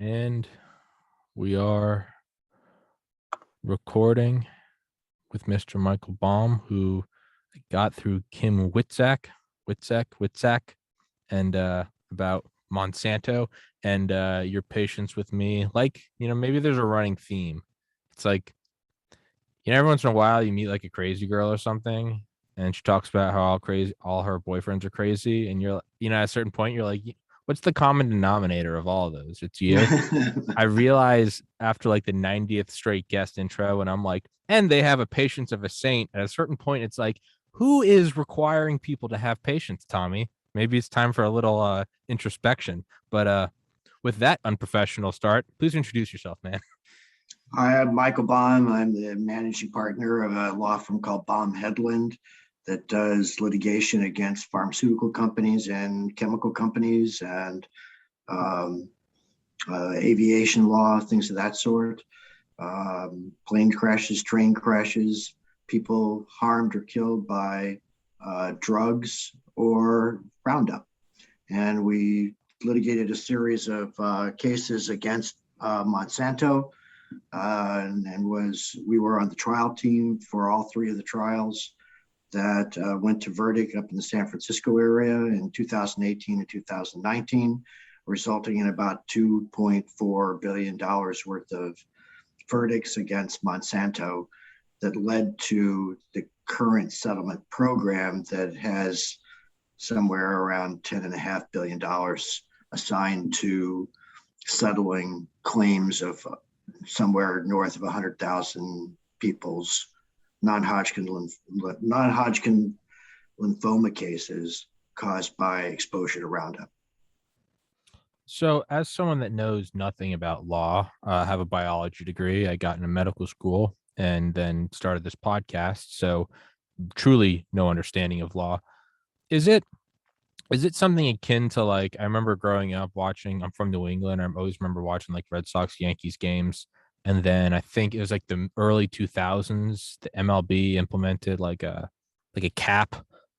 And we are recording with Mr. Michael Baum, who got through Kim Witzek, and about Monsanto and your patience with me. Like, maybe there's a running theme. It's like, every once in a while you meet like a crazy girl or something, and she talks about how all her boyfriends are crazy, and you're, at a certain point, you're like, what's the common denominator of all of those? It's you. I realize after like the 90th straight guest intro, and I'm like, and they have a patience of a saint. At a certain point, it's like, who is requiring people to have patience, Tommy? Maybe it's time for a little introspection. But with that unprofessional start, please introduce yourself, man. Hi, I'm Michael Baum. I'm the managing partner of a law firm called Baum Headland that does litigation against pharmaceutical companies and chemical companies and um, aviation law, things of that sort. Plane crashes, train crashes, people harmed or killed by drugs or Roundup. And we litigated a series of cases against Monsanto. We were on the trial team for all three of the trials that went to verdict up in the San Francisco area in 2018 and 2019, resulting in about $2.4 billion worth of verdicts against Monsanto that led to the current settlement program that has somewhere around $10.5 billion assigned to settling claims of somewhere north of 100,000 people's non-Hodgkin lymphoma cases caused by exposure to Roundup. So, as someone that knows nothing about law, I have a biology degree. I got into medical school and then started this podcast. So, truly no understanding of law. Is it something akin to, like, I remember growing up watching, I'm from New England. I always remember watching like Red Sox Yankees games. And then I think it was like the early 2000s, the MLB implemented like a cap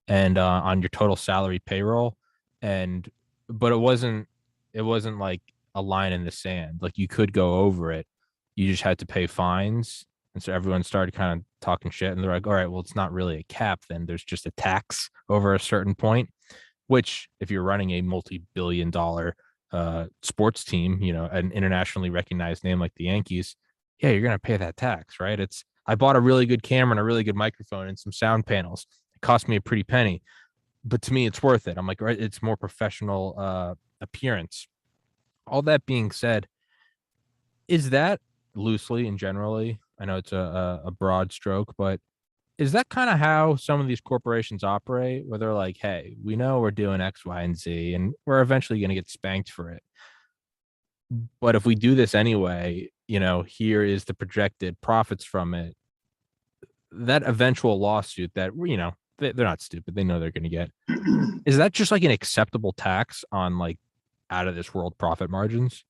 and on your total salary payroll. And but it wasn't like a line in the sand. Like, you could go over it. You just had to pay fines. And so everyone started kind of talking shit, and they're like, all right, well, it's not really a cap then. There's just a tax over a certain point, which, if you're running a multi-billion dollar sports team, an internationally recognized name like the Yankees, yeah, you're going to pay that tax, right? I bought a really good camera and a really good microphone and some sound panels. It cost me a pretty penny, but to me, it's worth it. I'm like, right, it's more professional appearance. All that being said, is that loosely and generally, I know it's a broad stroke, but is that kind of how some of these corporations operate, where they're like, hey, we know we're doing X, Y, and Z, and we're eventually going to get spanked for it. But if we do this anyway, here is the projected profits from it. That eventual lawsuit that, they're not stupid. They know they're going to get. Is that just like an acceptable tax on like out of this world profit margins?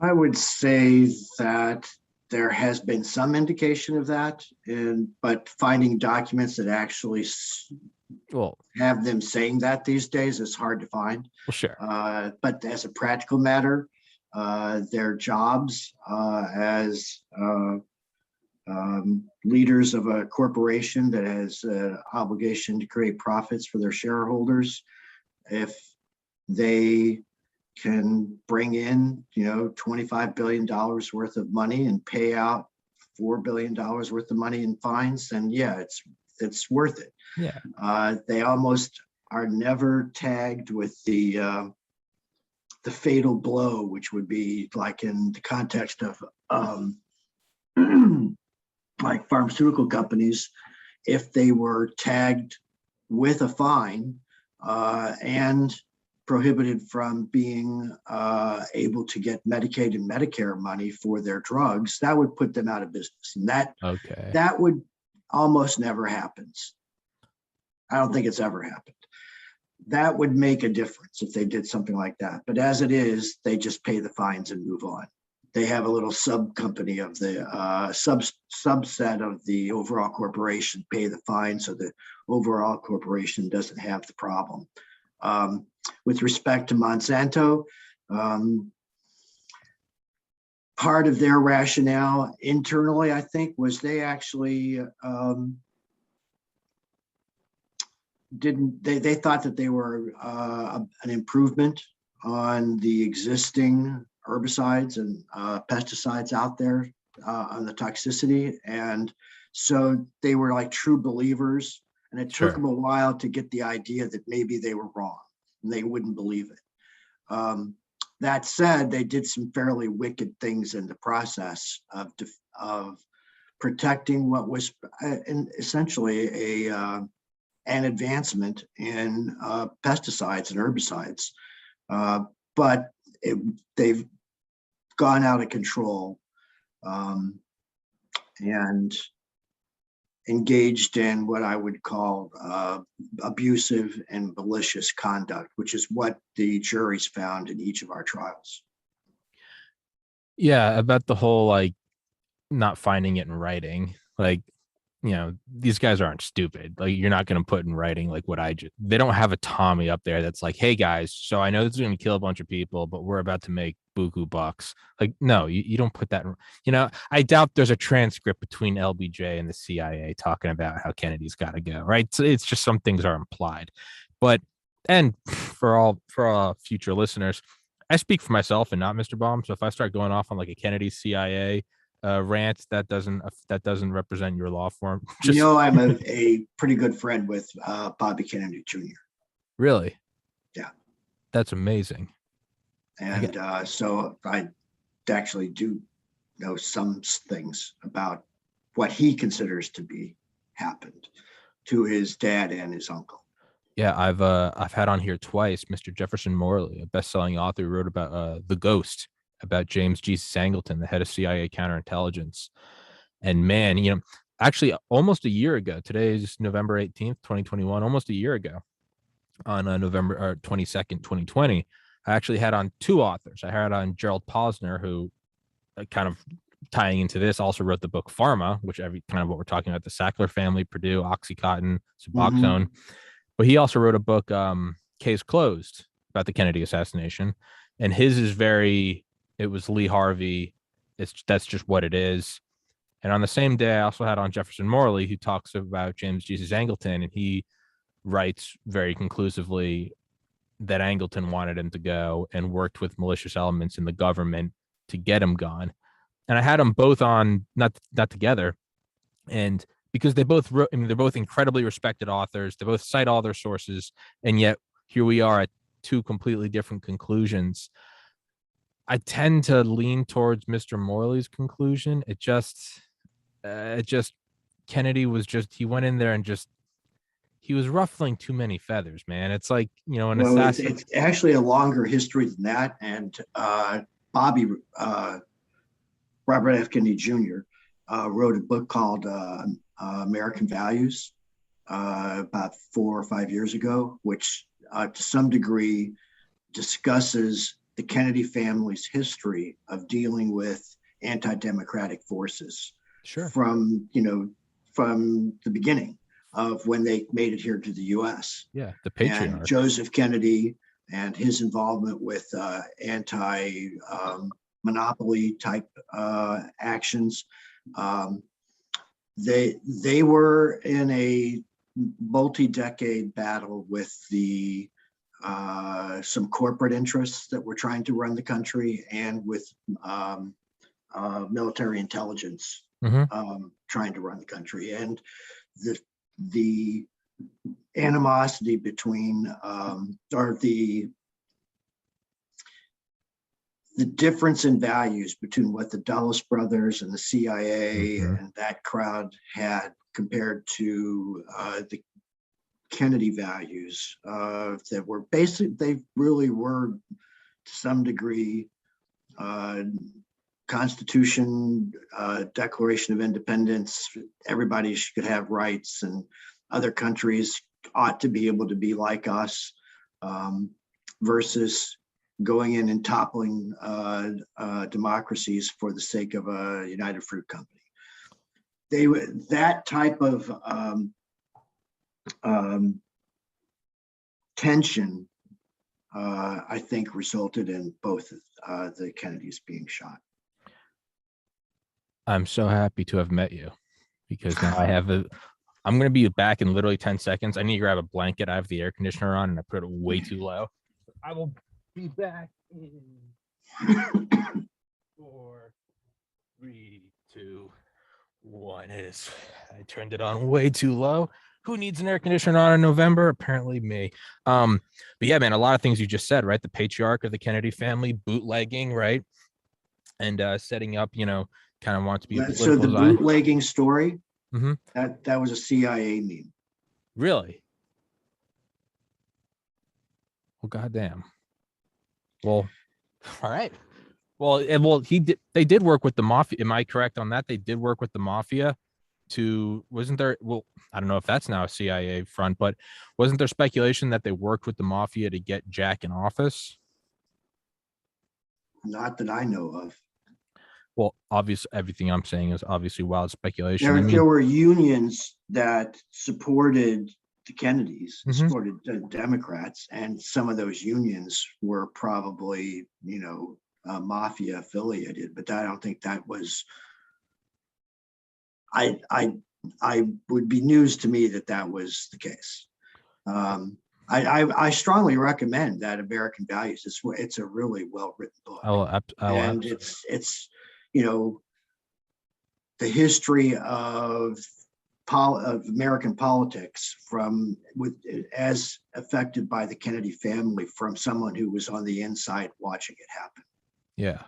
I would say that there has been some indication of that, but finding documents that actually Well, have them saying that these days is hard to find. well, sure. But as a practical matter, their jobs as leaders of a corporation that has an obligation to create profits for their shareholders, if they can bring in, $25 billion worth of money and pay out $4 billion worth of money in fines, then yeah, it's worth it. Yeah. They almost are never tagged with the fatal blow, which would be like in the context of like pharmaceutical companies, if they were tagged with a fine and prohibited from being able to get Medicaid and Medicare money for their drugs, that would put them out of business. And that would almost never happens. I don't think it's ever happened. That would make a difference if they did something like that. But as it is, they just pay the fines and move on. They have a little sub company of the subset of the overall corporation pay the fine, so the overall corporation doesn't have the problem. With respect to Monsanto, part of their rationale internally, I think, was they actually they thought that they were an improvement on the existing herbicides and pesticides out there on the toxicity. And so they were like true believers. And it took Sure. them a while to get the idea that maybe they were wrong and they wouldn't believe it. That said, they did some fairly wicked things in the process of protecting what was essentially an advancement in pesticides and herbicides. But they've gone out of control and engaged in what I would call abusive and malicious conduct, which is what the juries found in each of our trials. Yeah, about the whole like not finding it in writing. Like, these guys aren't stupid. Like, you're not going to put in writing like what they don't have a Tommy up there that's like, hey guys, so I know this is going to kill a bunch of people, but we're about to make buku bucks. Like, no, you don't put that in, I doubt there's a transcript between LBJ and the CIA talking about how Kennedy's got to go, right? So it's just some things are implied. But, and for all future listeners, I speak for myself and not Mr. Baum. So if I start going off on like a Kennedy CIA rant, that doesn't represent your law firm. Just I'm a pretty good friend with Bobby Kennedy Jr. Really? Yeah, that's amazing. And so I actually do know some things about what he considers to be happened to his dad and his uncle. Yeah, I've had on here twice Mr. Jefferson Morley, a best-selling author who wrote about The Ghost, about James G. Sangleton, the head of CIA counterintelligence. And man, actually almost a year ago, today is November 18th, 2021, almost a year ago, on November 22nd, 2020, I actually had on two authors. I had on Gerald Posner, who kind of tying into this also wrote the book Pharma, which kind of what we're talking about, the Sackler family, Purdue, Oxycontin, Suboxone. But he also wrote a book, Case Closed, about the Kennedy assassination. And his is it was Lee Harvey. That's just what it is. And on the same day, I also had on Jefferson Morley, who talks about James Jesus Angleton, and he writes very conclusively that Angleton wanted him to go and worked with malicious elements in the government to get him gone. And I had them both on, not together. And because they both wrote, they're both incredibly respected authors. They both cite all their sources. And yet here we are at two completely different conclusions. I tend to lean towards Mr. Morley's conclusion. Kennedy was he went in there and he was ruffling too many feathers, man. It's like, an assassin. It's actually a longer history than that. And Bobby, Robert F. Kennedy Jr., wrote a book called American Values about 4 or 5 years ago, which to some degree discusses the Kennedy family's history of dealing with anti-democratic forces. Sure. From the beginning of when they made it here to the U.S. Yeah, the patriarch. And Joseph Kennedy and his involvement with anti-monopoly type actions. They were in a multi-decade battle with some corporate interests that were trying to run the country, and with military intelligence trying to run the country. And the animosity between or the difference in values between what the Dulles brothers and the CIA and that crowd had compared to the Kennedy values that were they really were to some degree Constitution, Declaration of Independence, everybody should have rights, and other countries ought to be able to be like us, versus going in and toppling democracies for the sake of a United Fruit Company. That type of tension, I think, resulted in both the Kennedys being shot. I'm so happy to have met you because now I'm going to be back in literally 10 seconds. I need to grab a blanket. I have the air conditioner on and I put it way too low. I will be back in 4, 3, 2, 1. I turned it on way too low. Who needs an air conditioner on in November? Apparently me. But yeah, man, a lot of things you just said, right? The patriarch of the Kennedy family, bootlegging, right? And setting up, kind of want to be a So the political design. bootlegging story, Mm-hmm. that was a CIA meme. Really? Well, goddamn. Well, all right. Well, they did work with the mafia. Am I correct on that? They did work with the mafia wasn't there? Well, I don't know if that's now a CIA front, but wasn't there speculation that they worked with the mafia to get Jack in office? Not that I know of. Well, obviously, everything I'm saying is obviously wild speculation. There were unions that supported the Kennedys, Mhm. supported the Democrats, and some of those unions were probably, mafia affiliated. But I don't think that was. I would be news to me that was the case. I strongly recommend that American Values. It's a really well written book, and it's the history of American politics as affected by the Kennedy family from someone who was on the inside watching it happen. Yeah.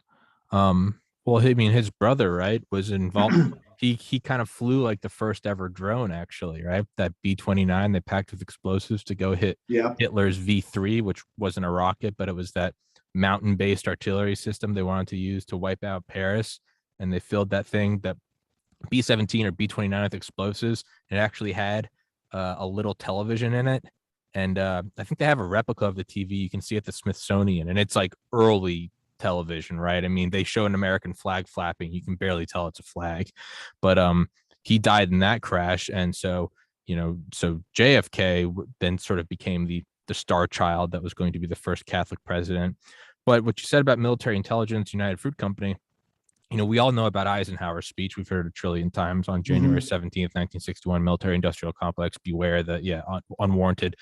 Well, I mean, his brother, right, was involved. He kind of flew like the first ever drone, actually, right? That B-29 they packed with explosives to go hit Hitler's V3, which wasn't a rocket, but it was that mountain-based artillery system they wanted to use to wipe out Paris. And they filled that thing, that B-17 or B-29 with explosives. And it actually had a little television in it. And I think they have a replica of the TV you can see at the Smithsonian, and it's like early television, right? I mean, they show an American flag flapping. You can barely tell it's a flag. But he died in that crash. And so, so JFK then sort of became the star child that was going to be the first Catholic president. But what you said about military intelligence, United Fruit Company, we all know about Eisenhower's speech. We've heard it a trillion times on January 17th, 1961, military industrial complex. Beware the unwarranted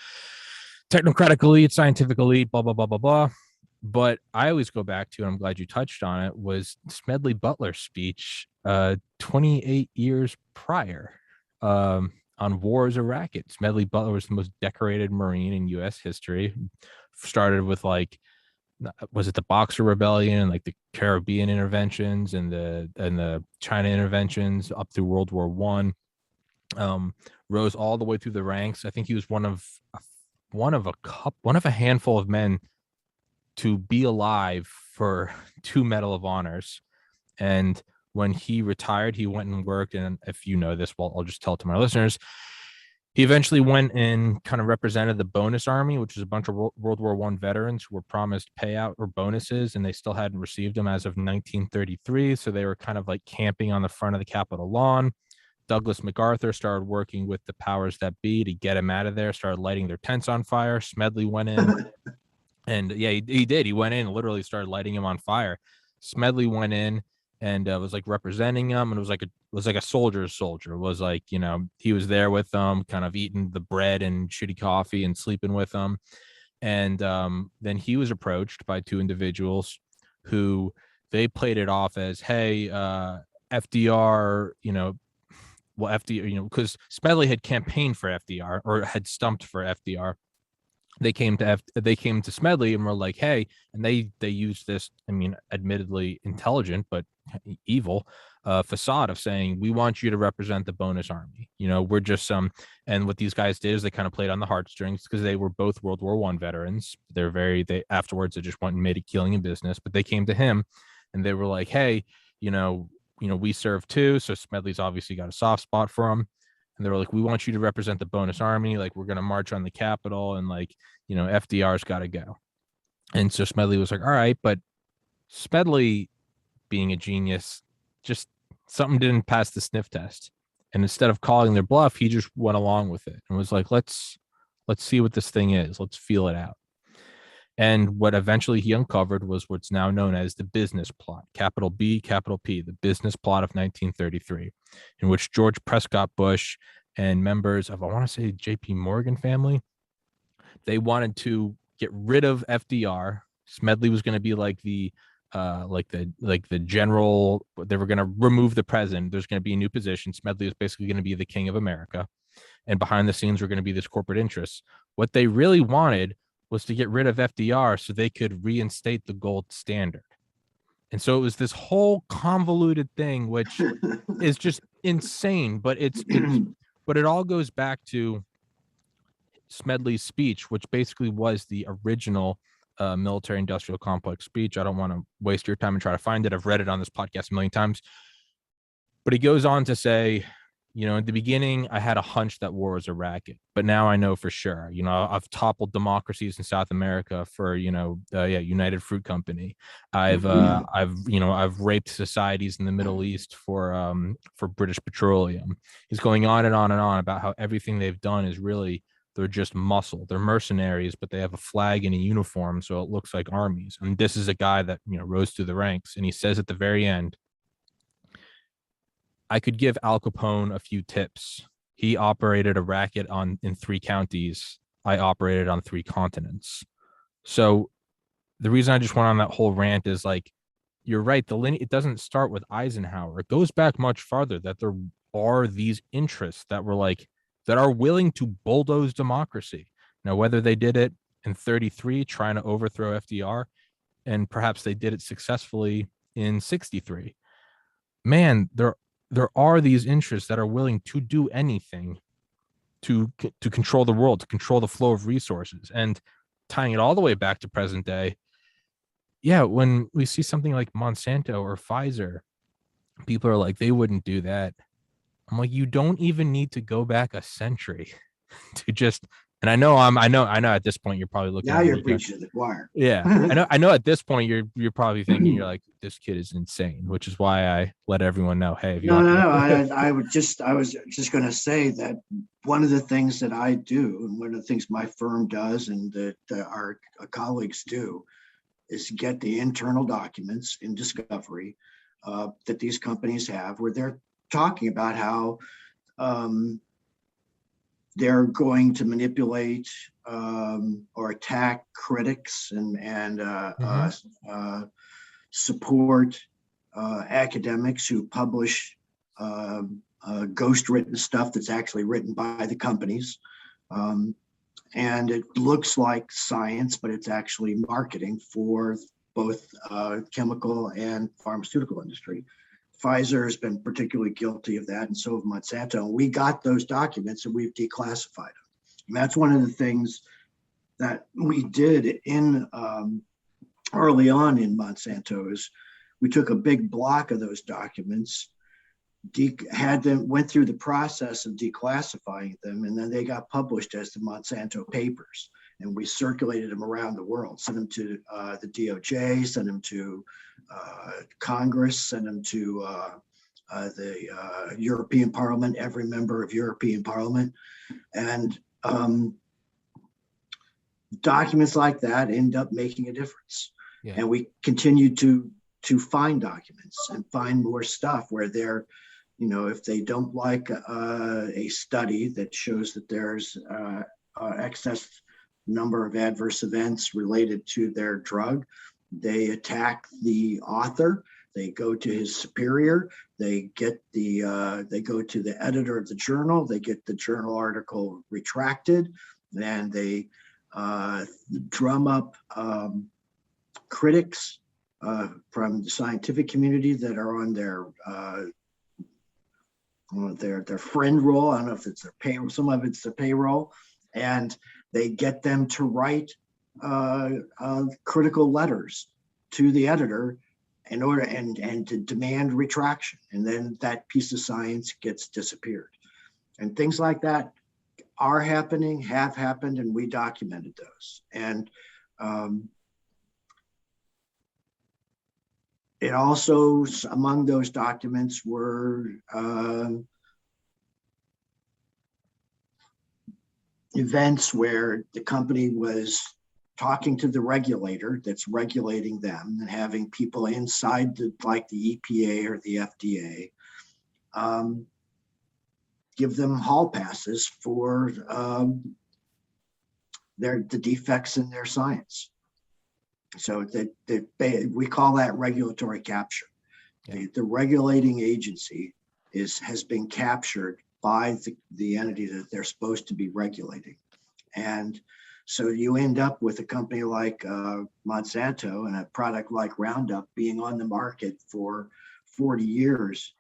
technocratic elite, scientific elite, blah, blah, blah, blah, blah. But I always go back to, and I'm glad you touched on it, was Smedley Butler's speech 28 years prior on war as a racket. Smedley Butler was the most decorated Marine in U.S. history. Started with was it the Boxer Rebellion and like the Caribbean interventions and the China interventions up through World War One. Rose all the way through the ranks. I think he was one of a handful of men to be alive for 2 Medal of Honors. And when he retired, he went and worked. And if you know this, well, I'll just tell it to my listeners. He eventually went and kind of represented the bonus army, which is a bunch of World War I veterans who were promised payout or bonuses, and they still hadn't received them as of 1933. So they were kind of like camping on the front of the Capitol lawn. Douglas MacArthur started working with the powers that be to get him out of there, started lighting their tents on fire. Smedley went in. And yeah, he did. He went in and literally started lighting him on fire. Smedley went in and was like representing him, and it was like a soldier's soldier. It was like, he was there with them, kind of eating the bread and shitty coffee and sleeping with them. And then he was approached by 2 individuals who they played it off as, hey, FDR, FDR, because Smedley had campaigned for FDR or had stumped for FDR. They came to Smedley and were like, hey, and they used this, I mean, admittedly intelligent but evil facade of saying, we want you to represent the bonus army. We're just and what these guys did is they kind of played on the heartstrings because they were both World War I veterans. They afterwards they just went and made a killing in business, but they came to him and they were like, hey, we serve too. So Smedley's obviously got a soft spot for him. And they were like, we want you to represent the bonus army. Like, we're going to march on the Capitol and FDR's got to go. And so Smedley was like, all right. But Smedley, being a genius, just something didn't pass the sniff test. And instead of calling their bluff, he just went along with it and was like, let's see what this thing is. Let's feel it out. And what eventually he uncovered was what's now known as the business plot, capital B, capital P, the business plot of 1933, in which George Prescott Bush and members of, I want to say, JP Morgan family, they wanted to get rid of FDR. Smedley was going to be like the general. They were going to remove the president. There's going to be a new position. Smedley was basically going to be the king of America, and behind the scenes were going to be this corporate interests. What they really wanted was to get rid of FDR so they could reinstate the gold standard. And so it was this whole convoluted thing, which is just insane. But but it all goes back to Smedley's speech, which basically was the original military industrial complex speech. I don't want to waste your time and try to find it. I've read it on this podcast a million times. But he goes on to say, in the beginning, I had a hunch that war was a racket, but now I know for sure. I've toppled democracies in South America for, United Fruit Company. I've raped societies in the Middle East for British Petroleum. He's going on and on and on about how everything they've done is really, they're just muscle. They're mercenaries, but they have a flag and a uniform, so it looks like armies. And this is a guy that, rose through the ranks. And he says at the very end, I could give Al Capone a few tips. He operated a racket in 3 counties. I operated on 3 continents. So the reason I just went on that whole rant is like, you're right. It doesn't start with Eisenhower. It goes back much farther, that there are these interests that are willing to bulldoze democracy. Now, whether they did it in 33, trying to overthrow FDR, and perhaps they did it successfully in 63. Man, there are these interests that are willing to do anything to control the world, to control the flow of resources. And tying it all the way back to present day, yeah, when we see something like Monsanto or Pfizer, people are like, they wouldn't do that. I'm like, you don't even need to go back a century to just. And I know at this point you're probably looking Now at you're preaching to the choir. Yeah, I know at this point you're probably thinking, you're like, this kid is insane, which is why I let everyone know, hey, if you want. No. I was just going to say that one of the things that I do, and one of the things my firm does, and that our colleagues do, is get the internal documents in discovery that these companies have, where they're talking about how they're going to manipulate or attack critics and support academics who publish ghost-written stuff that's actually written by the companies. And it looks like science, but it's actually marketing for both chemical and pharmaceutical industry. Pfizer has been particularly guilty of that, and so have Monsanto. We got those documents and we've declassified them. And that's one of the things that we did in early on in Monsanto is we took a big block of those documents, went through the process of declassifying them, and then they got published as the Monsanto papers. And we circulated them around the world, sent them to the DOJ, sent them to Congress, sent them to the European Parliament, every member of European Parliament. And documents like that end up making a difference. Yeah. And we continue to find documents and find more stuff where they're, if they don't like a study that shows that there's excess number of adverse events related to their drug, they attack the author. They go to his superior. They go to the editor of the journal. They get the journal article retracted, and they drum up critics from the scientific community that are on their friend roll. I don't know if it's their payroll. Some of it's their payroll, and they get them to write critical letters to the editor in order and to demand retraction. And then that piece of science gets disappeared. And things like that are happening, have happened, and we documented those. And it also, among those documents were events where the company was talking to the regulator that's regulating them and having people inside like the EPA or the FDA give them hall passes for the defects in their science. So we call that regulatory capture. Yeah. The regulating agency has been captured by the entity that they're supposed to be regulating. And so you end up with a company like Monsanto and a product like Roundup being on the market for 40 years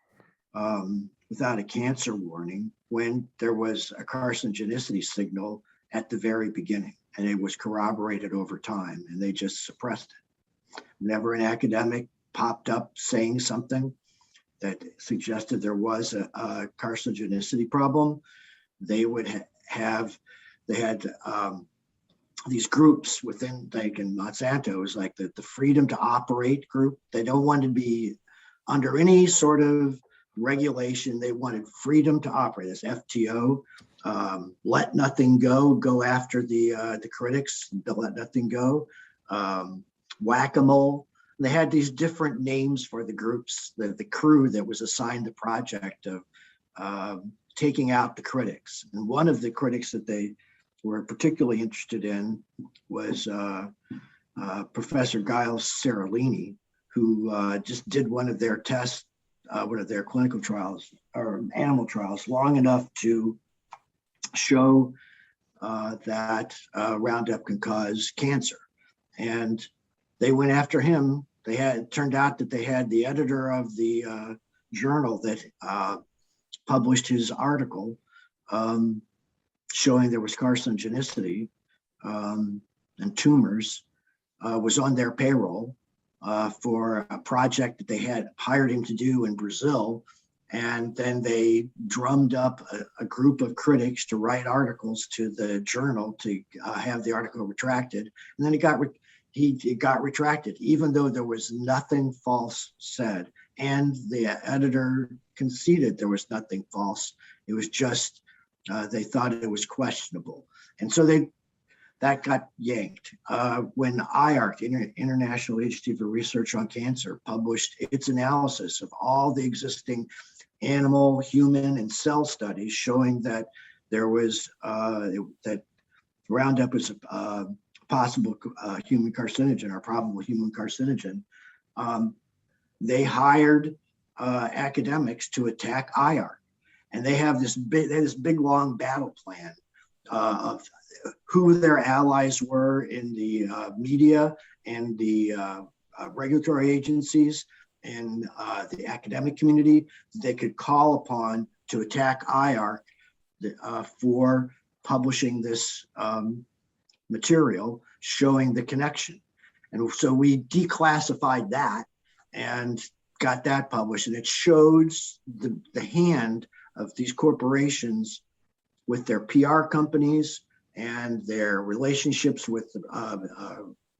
without a cancer warning when there was a carcinogenicity signal at the very beginning, and it was corroborated over time, and they just suppressed it. Whenever an academic popped up saying something that suggested there was a carcinogenicity problem, they would they had these groups within, like in Monsanto, is like the freedom to operate group. They don't want to be under any sort of regulation. They wanted freedom to operate. This FTO, let nothing go after the critics, let nothing go, whack-a-mole. They had these different names for the groups, the crew that was assigned the project of taking out the critics. And one of the critics that they were particularly interested in was Professor Giles Seralini, who just did one of their tests, one of their clinical trials or animal trials long enough to show that Roundup can cause cancer. And they went after him. It turned out that they had the editor of the journal that published his article showing there was carcinogenicity and tumors was on their payroll for a project that they had hired him to do in Brazil. And then they drummed up a group of critics to write articles to the journal to have the article retracted. And then it got retracted, even though there was nothing false said. And the editor conceded there was nothing false. It was just, they thought it was questionable. And so that got yanked. When IARC, International Agency for Research on Cancer, published its analysis of all the existing animal, human, and cell studies showing that there was, that Roundup was a possible human carcinogen or probable human carcinogen, they hired academics to attack IARC. And they have this big long battle plan of who their allies were in the media and the regulatory agencies and the academic community they could call upon to attack IARC for publishing this material showing the connection. And so we declassified that and got that published, and it shows the hand of these corporations with their PR companies and their relationships with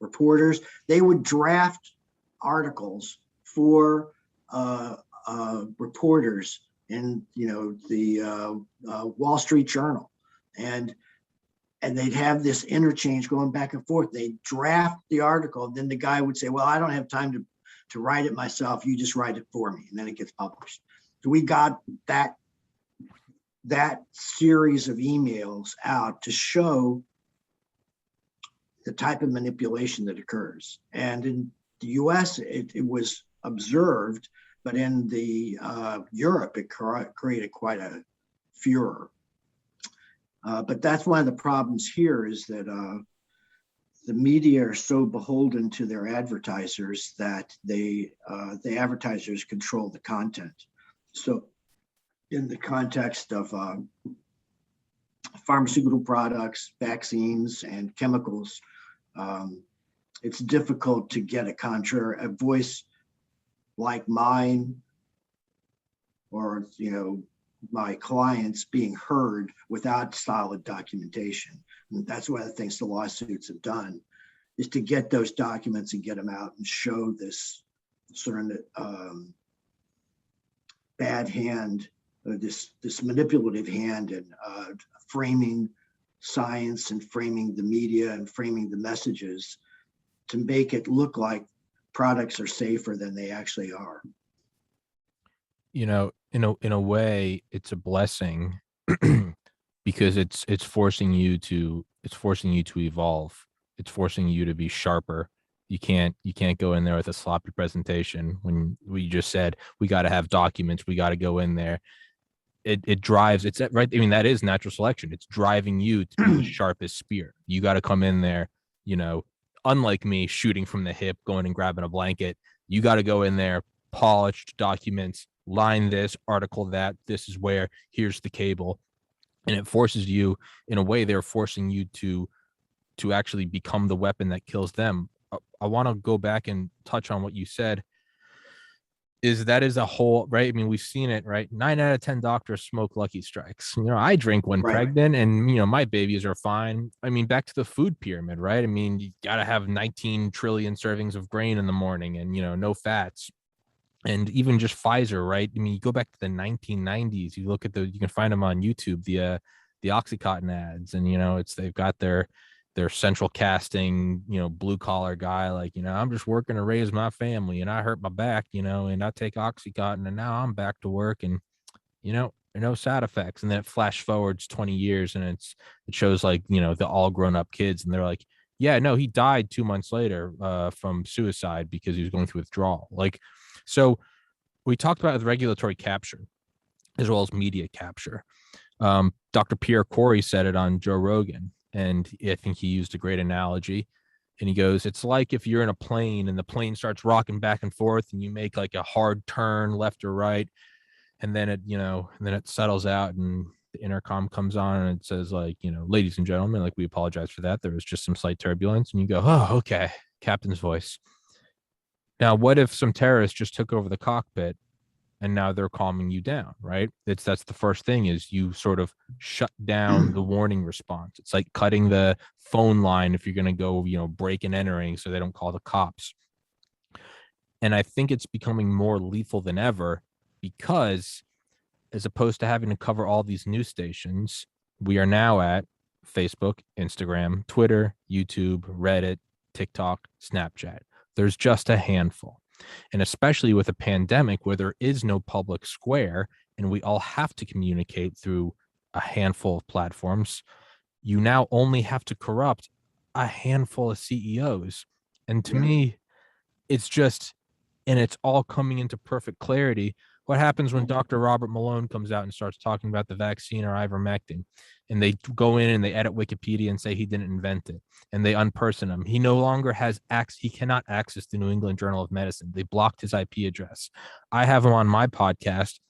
reporters. They would draft articles for reporters in the Wall Street Journal, and they'd have this interchange going back and forth. They'd draft the article, and then the guy would say, well, I don't have time to write it myself, you just write it for me, and then it gets published. So we got that series of emails out to show the type of manipulation that occurs. And in the US, it was observed, but in the Europe, it created quite a furor. But that's one of the problems here, is that the media are so beholden to their advertisers that the advertisers control the content. So in the context of pharmaceutical products, vaccines, and chemicals, it's difficult to get a voice like mine or my clients being heard without solid documentation. And that's one of the things the lawsuits have done, is to get those documents and get them out and show this sort of bad hand, this manipulative hand in framing science and framing the media and framing the messages to make it look like products are safer than they actually are. In a way, it's a blessing because it's forcing you to evolve. It's forcing you to be sharper. You can't go in there with a sloppy presentation when we just said we got to have documents. We got to go in there. It drives. It's right. I mean, that is natural selection. It's driving you to be the sharpest spear. You got to come in there. Unlike me shooting from the hip, going and grabbing a blanket. You got to go in there, polished documents, line this, article that. This is where. Here's the cable, and it forces you. In a way, they're forcing you to actually become the weapon that kills them. I want to go back and touch on what you said. That is a whole, right? I mean, we've seen it, right? 9 out of 10 doctors smoke Lucky Strikes. I drink when Right. pregnant, and my babies are fine. I mean, back to the food pyramid, right? I mean, you got to have 19 trillion servings of grain in the morning, and no fats. And even just Pfizer, right? I mean, you go back to the 1990s. You look at you can find them on YouTube, the OxyContin ads, and they've got their central casting, blue collar guy, like, I'm just working to raise my family, and I hurt my back, and I take OxyContin, and now I'm back to work, and there are no side effects. And then it flash forwards 20 years, and it shows like the all grown up kids, and they're like, yeah, no, he died 2 months later from suicide because he was going through withdrawal. Like, so we talked about the regulatory capture as well as media capture. Dr. Pierre Corey said it on Joe Rogan, and I think he used a great analogy. And he goes, it's like if you're in a plane and the plane starts rocking back and forth, and you make like a hard turn left or right, and then it settles out, and the intercom comes on, and it says, like, ladies and gentlemen, like, we apologize for that. There was just some slight turbulence. And you go, oh, okay, captain's voice. Now, what if some terrorists just took over the cockpit, and now they're calming you down, right? That's the first thing, is you sort of shut down the warning response. It's like cutting the phone line if you're going to go, break and entering, so they don't call the cops. And I think it's becoming more lethal than ever, because as opposed to having to cover all these news stations, we are now at Facebook, Instagram, Twitter, YouTube, Reddit, TikTok, Snapchat. There's just a handful. And especially with a pandemic where there is no public square and we all have to communicate through a handful of platforms, you now only have to corrupt a handful of CEOs. And to me, it's just, and it's all coming into perfect clarity. What happens when Dr. Robert Malone comes out and starts talking about the vaccine or ivermectin, and they go in and they edit Wikipedia and say he didn't invent it, and they unperson him? He no longer has access. He cannot access the New England Journal of Medicine. They blocked his IP address. I have him on my podcast.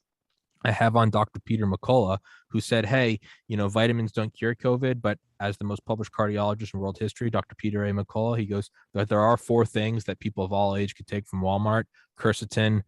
I have on Dr. Peter McCullough, who said, hey, vitamins don't cure COVID, but as the most published cardiologist in world history, Dr. Peter A. McCullough, he goes that there are 4 things that people of all age could take from Walmart: quercetin,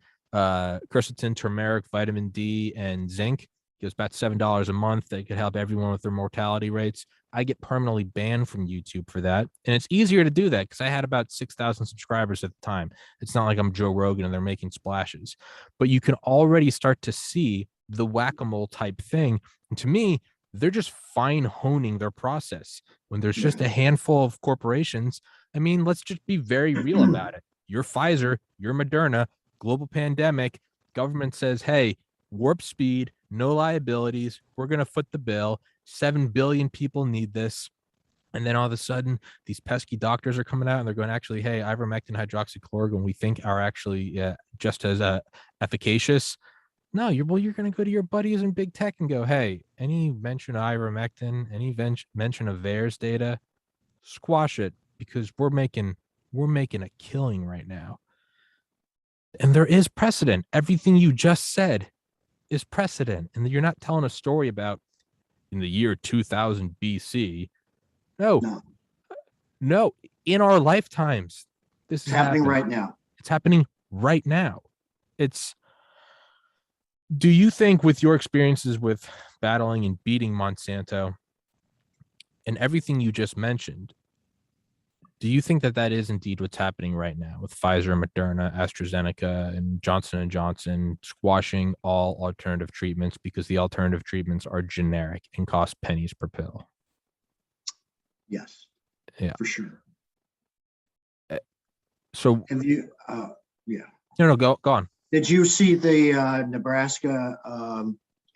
turmeric, vitamin D, and zinc. He goes, about $7 a month. They could help everyone with their mortality rates. I get permanently banned from YouTube for that. And it's easier to do that because I had about 6,000 subscribers at the time. It's not like I'm Joe Rogan and they're making splashes. But you can already start to see the whack-a-mole type thing. And to me, they're just fine honing their process. When there's just a handful of corporations, I mean, let's just be very real about it. You're Pfizer, you're Moderna, global pandemic, government says, hey, warp speed, no liabilities, we're going to foot the bill. 7 billion people need this. And then all of a sudden, these pesky doctors are coming out and they're going, actually, hey, ivermectin, hydroxychloroquine, we think are actually just as efficacious. No, you're going to go to your buddies in big tech and go, hey, any mention of ivermectin, any mention of VAERS data, squash it, because we're making a killing right now. And there is precedent. Everything you just said is precedent. And you're not telling a story about in the year 2000 BC. No, in our lifetimes, this is happening right now. It's happening right now. Do you think, with your experiences with battling and beating Monsanto and everything you just mentioned, do you think that is indeed what's happening right now with Pfizer, Moderna, AstraZeneca, and Johnson & Johnson squashing all alternative treatments because the alternative treatments are generic and cost pennies per pill? Yes, Yeah. for sure. So Have you, yeah. no, go on. Did you see the Nebraska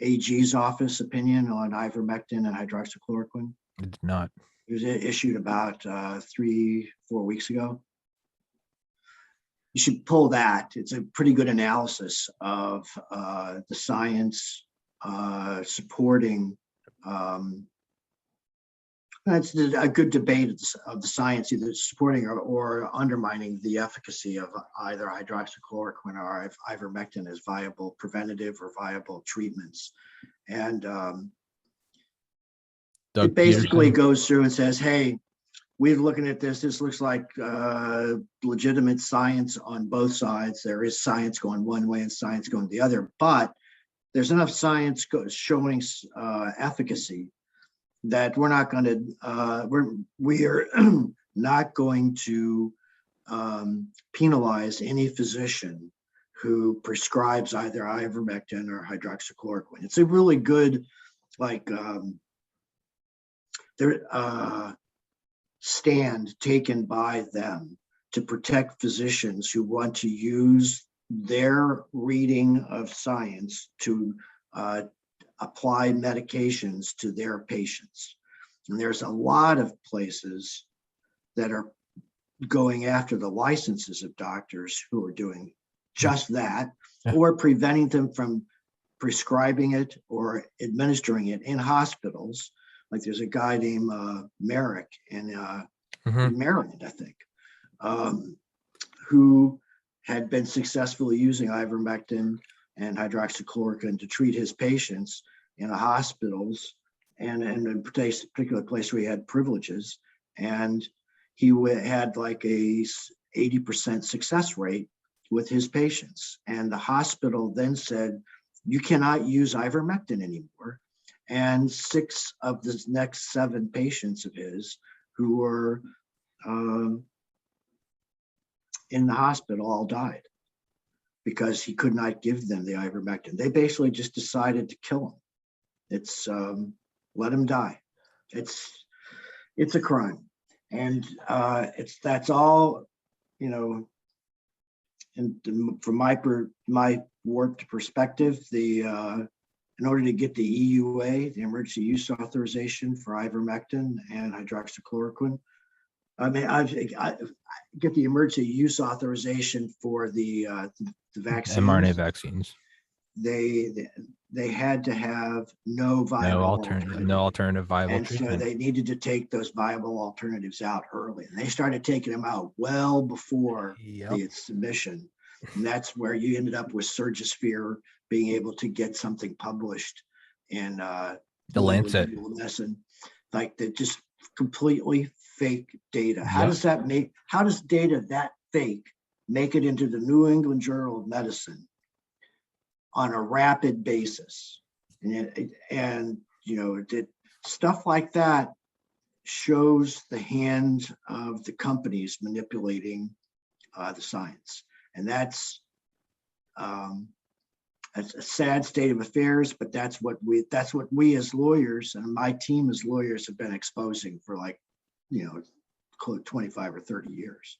AG's office opinion on ivermectin and hydroxychloroquine? I did not. It was issued about 3-4 weeks ago. You should pull that. It's a pretty good analysis of the science supporting. That's a good debate of the science, either supporting or undermining the efficacy of either hydroxychloroquine or ivermectin as viable preventative or viable treatments. And it basically goes through and says, hey, we're looking at this. This looks like legitimate science on both sides. There is science going one way and science going the other, but there's enough science showing efficacy that we're not going to we're not going to penalize any physician who prescribes either ivermectin or hydroxychloroquine. It's a really good stand taken by them to protect physicians who want to use their reading of science to apply medications to their patients. And there's a lot of places that are going after the licenses of doctors who are doing just that, or preventing them from prescribing it or administering it in hospitals. Like there's a guy named Merrick in Maryland, I think, who had been successfully using ivermectin and hydroxychloroquine to treat his patients in the hospitals and in a particular place where he had privileges. And he had like a 80% success rate with his patients. And the hospital then said, you cannot use ivermectin anymore. And 6 of the next 7 patients of his who were in the hospital all died because he could not give them the ivermectin. They basically just decided to kill him. It's let him die. It's a crime, and that's all, you know. And from my warped perspective, in order to get the EUA, the emergency use authorization for ivermectin and hydroxychloroquine, I mean, I get the emergency use authorization for the vaccines. mRNA vaccines. They had to have no viable alternative viable and treatment. So they needed to take those viable alternatives out early, and they started taking them out well before the submission. And that's where you ended up with Surgisphere being able to get something published in the Lancet medicine, like that, just completely fake data. How does data that fake make it into the New England Journal of Medicine on a rapid basis? And you know, stuff like that shows the hand of the companies manipulating the science. And that's a sad state of affairs, but that's what we as lawyers and my team as lawyers have been exposing for 25 or 30 years.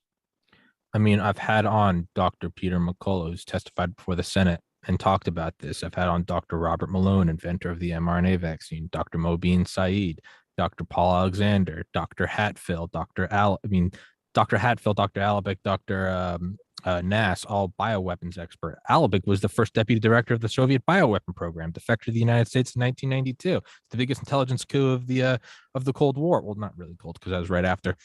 I mean, I've had on Dr. Peter McCullough, who's testified before the Senate and talked about this. I've had on Dr. Robert Malone, inventor of the mRNA vaccine, Dr. Mobeen Saeed, Dr. Paul Alexander, Dr. Hatfield, Dr. Hatfield, Dr. Alabek, Dr. Nass, all bioweapons expert. Alabek was the first deputy director of the Soviet bioweapon program, defected to the United States in 1992. It's the biggest intelligence coup of the Cold War. Well, not really cold, because that was right after.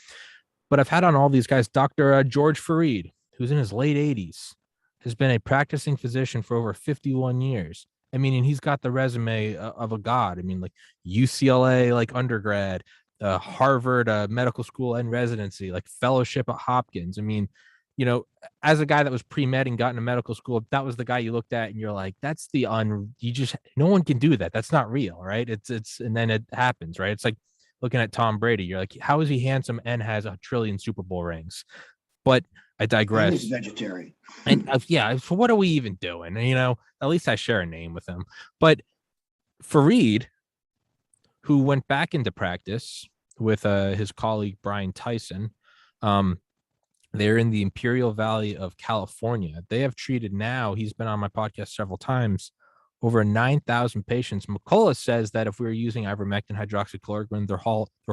But I've had on all these guys. Dr. George Fareed, who's in his late 80s, has been a practicing physician for over 51 years. I mean, and he's got the resume of a god. I mean, like UCLA, like undergrad, Harvard medical school and residency, like fellowship at Hopkins. I mean, you know, as a guy that was pre-med and got into medical school, that was the guy you looked at and you're like, that's no one can do that. That's not real, right? And then it happens, right? It's like looking at Tom Brady. You're like, how is he handsome and has 1 trillion Super Bowl rings? But I digress. And he's vegetarian. And so what are we even doing? And, you know, at least I share a name with him. But Fareed, who went back into practice, with his colleague Brian Tyson. Um, they're in the Imperial Valley of California. They have treated now, he's been on my podcast several times, over 9,000 patients. McCullough says that if we were using ivermectin, hydroxychloroquine, their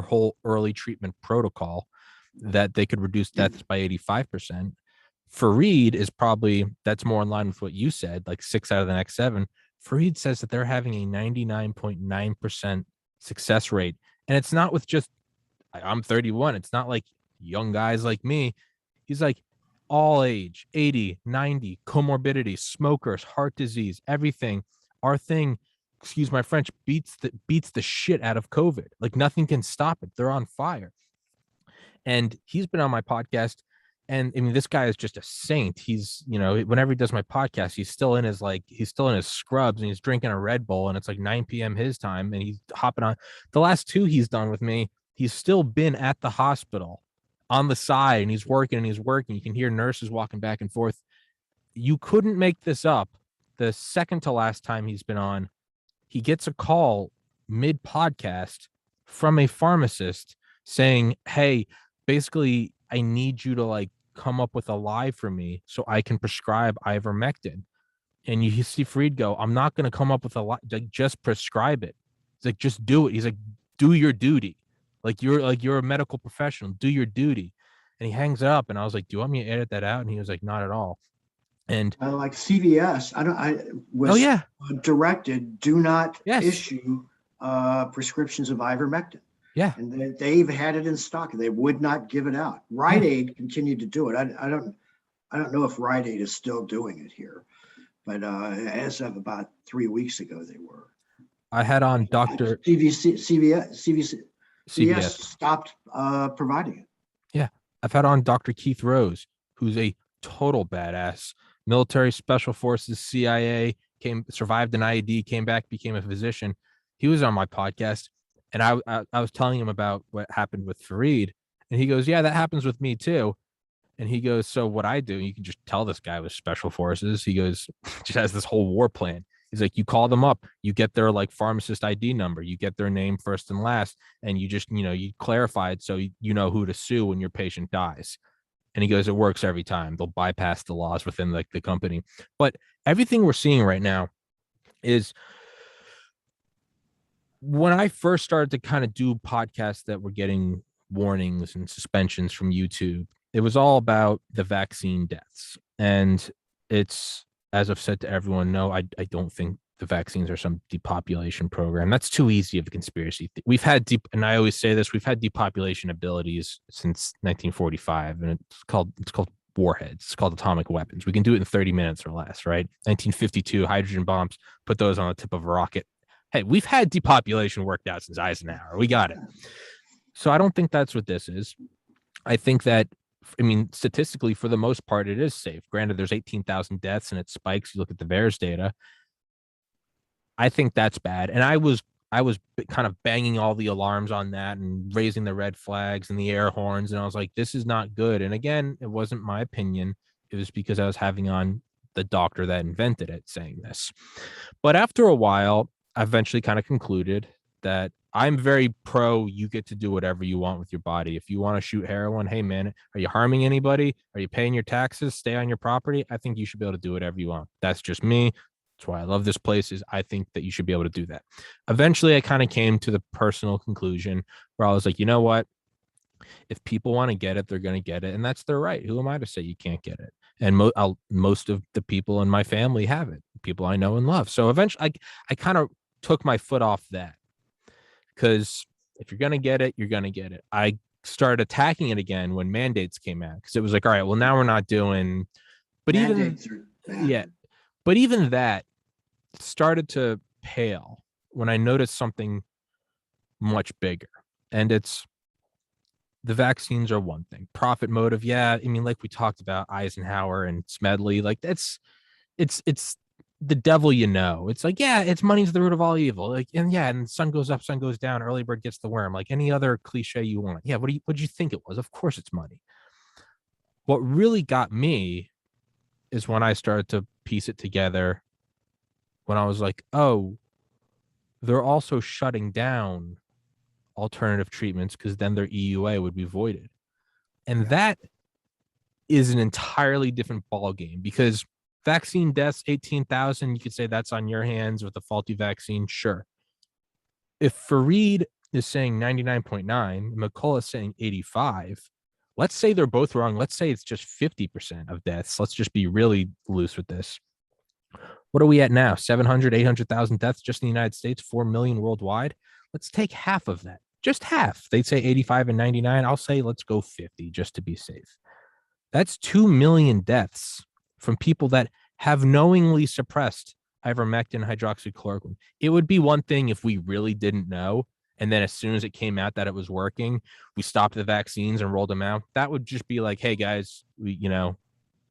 whole early treatment protocol, that they could reduce deaths by 85%. Fareed is probably, that's more in line with what you said, like 6 out of the next 7. Fareed says that they're having a 99.9% success rate. And it's not with just, I'm 31. It's not like young guys like me. He's like all age, 80, 90, comorbidity, smokers, heart disease, everything. Our thing, excuse my French, beats the shit out of COVID. Like nothing can stop it. They're on fire. And he's been on my podcast. And I mean, this guy is just a saint. He's, whenever he does my podcast, he's still in his scrubs and he's drinking a Red Bull and it's like 9 p.m. his time. And he's hopping on. The last 2 he's done with me, he's still been at the hospital on the side and he's working. You can hear nurses walking back and forth. You couldn't make this up. The second to last time he's been on, he gets a call mid podcast from a pharmacist saying, hey, basically, I need you to like come up with a lie for me so I can prescribe ivermectin. And you see Fareed go, I'm not going to come up with a lie. Like, just prescribe it. It's like, just do it. He's like, do your duty. You're a medical professional. Do your duty. And he hangs it up. And I was like, do you want me to edit that out? And he was like, not at all. And like CVS, I was oh yeah, directed, do not yes, issue prescriptions of ivermectin. Yeah. And they even had it in stock. They would not give it out. Rite Aid continued to do it. I don't know if Rite Aid is still doing it here, but as of about 3 weeks ago, they were. I had on Dr. CVS stopped providing it. Yeah. I've had on Dr. Keith Rose, who's a total badass. Military, Special Forces, CIA, survived an IED, came back, became a physician. He was on my podcast. And I was telling him about what happened with Fareed. And he goes, yeah, that happens with me too. And he goes, so what I do, you can just tell this guy with Special Forces. He goes, just has this whole war plan. He's like, you call them up, you get their like pharmacist ID number, you get their name first and last, and you just, you clarify it so you know who to sue when your patient dies. And he goes, it works every time. They'll bypass the laws within like the company. But everything we're seeing right now is, when I first started to kind of do podcasts that were getting warnings and suspensions from YouTube, it was all about the vaccine deaths. And it's, as I've said to everyone, no, I don't think the vaccines are some depopulation program. That's too easy of a conspiracy. We've had and I always say this, we've had depopulation abilities since 1945, and it's called warheads. It's called atomic weapons. We can do it in 30 minutes or less, right? 1952, hydrogen bombs, put those on the tip of a rocket. Hey, we've had depopulation worked out since Eisenhower. We got it. So I don't think that's what this is. I think that, statistically, for the most part, it is safe. Granted, there's 18,000 deaths and it spikes. You look at the VAERS data. I think that's bad. And I was kind of banging all the alarms on that and raising the red flags and the air horns. And I was like, this is not good. And again, it wasn't my opinion. It was because I was having on the doctor that invented it saying this. But after a while, I eventually kind of concluded that I'm very pro, you get to do whatever you want with your body. If you want to shoot heroin, hey man, are you harming anybody? Are you paying your taxes? Stay on your property? I think you should be able to do whatever you want. That's just me. That's why I love this place, is I think that you should be able to do that. Eventually, I kind of came to the personal conclusion where I was like, you know what? If people want to get it, they're going to get it. And that's their right. Who am I to say you can't get it? And most of the people in my family have it, people I know and love. So eventually, I kind of took my foot off that, because if you're going to get it, you're going to get it. I started attacking it again when mandates came out, because it was like, all right, well, now we're not doing, but mandates but even that started to pale when I noticed something much bigger. And it's, the vaccines are one thing, profit motive. Yeah. Like we talked about Eisenhower and Smedley, like it's the devil, it's like, yeah, it's money's the root of all evil. Like, and yeah, and sun goes up, sun goes down, early bird gets the worm, like any other cliche you want. Yeah. What do you think it was? Of course it's money. What really got me is when I started to piece it together, when I was like, oh, they're also shutting down alternative treatments because then their EUA would be voided. And that is an entirely different ballgame because vaccine deaths, 18,000, you could say that's on your hands with a faulty vaccine. Sure. If Fareed is saying 99.9, McCullough is saying 85, let's say they're both wrong. Let's say it's just 50% of deaths. Let's just be really loose with this. What are we at now? 700, 800,000 deaths just in the United States, 4 million worldwide. Let's take half of that, just half. They'd say 85 and 99. I'll say let's go 50 just to be safe. That's 2 million deaths from people that have knowingly suppressed ivermectin, hydroxychloroquine. It would be one thing if we really didn't know. And then as soon as it came out that it was working, we stopped the vaccines and rolled them out. That would just be like, hey guys, we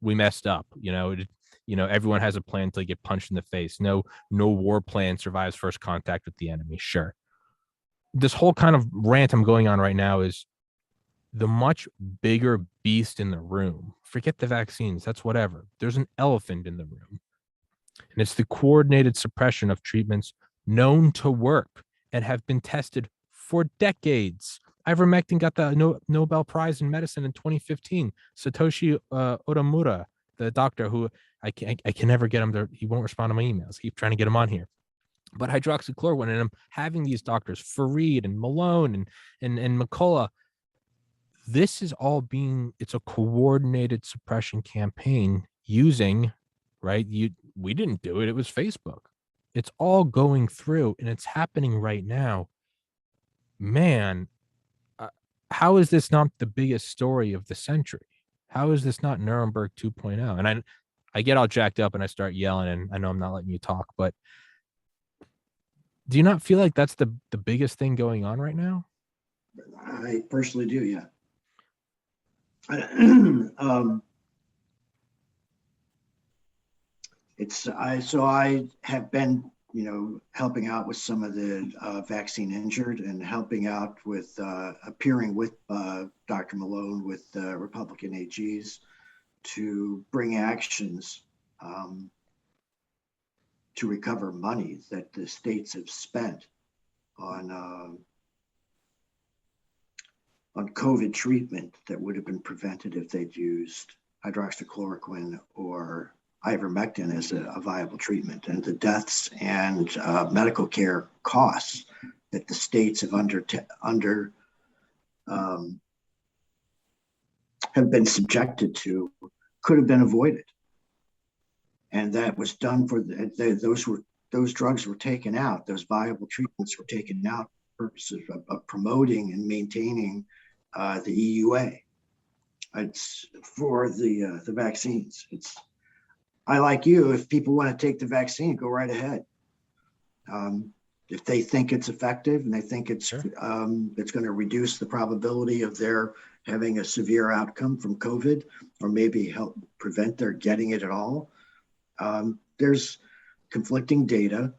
messed up. Everyone has a plan until you get punched in the face. No war plan survives first contact with the enemy. Sure. This whole kind of rant I'm going on right now is the much bigger beast in the room. Forget the vaccines. That's whatever. There's an elephant in the room. And it's the coordinated suppression of treatments known to work and have been tested for decades. Ivermectin got the Nobel Prize in Medicine in 2015. Satoshi Otomura, the doctor who I can never get him there. He won't respond to my emails. Keep trying to get him on here. But hydroxychloroquine, and I'm having these doctors, Fareed and Malone and McCullough, this is all it's a coordinated suppression campaign using, right? We didn't do it. It was Facebook. It's all going through and it's happening right now. Man, how is this not the biggest story of the century? How is this not Nuremberg 2.0? And I get all jacked up and I start yelling, and I know I'm not letting you talk, but do you not feel like that's the biggest thing going on right now? I personally do, yeah. I have been, helping out with some of the vaccine injured and helping out with appearing with Dr. Malone with Republican AGs to bring actions to recover money that the states have spent on COVID treatment that would have been prevented if they'd used hydroxychloroquine or ivermectin as a viable treatment, and the deaths and medical care costs that the states have have been subjected to could have been avoided. And that was done for those drugs were taken out, those viable treatments were taken out for purposes of promoting and maintaining the EUA. It's for the vaccines. I like you. If people want to take the vaccine, go right ahead. If they think it's effective and they think it's going to reduce the probability of their having a severe outcome from COVID, or maybe help prevent their getting it at all. There's conflicting data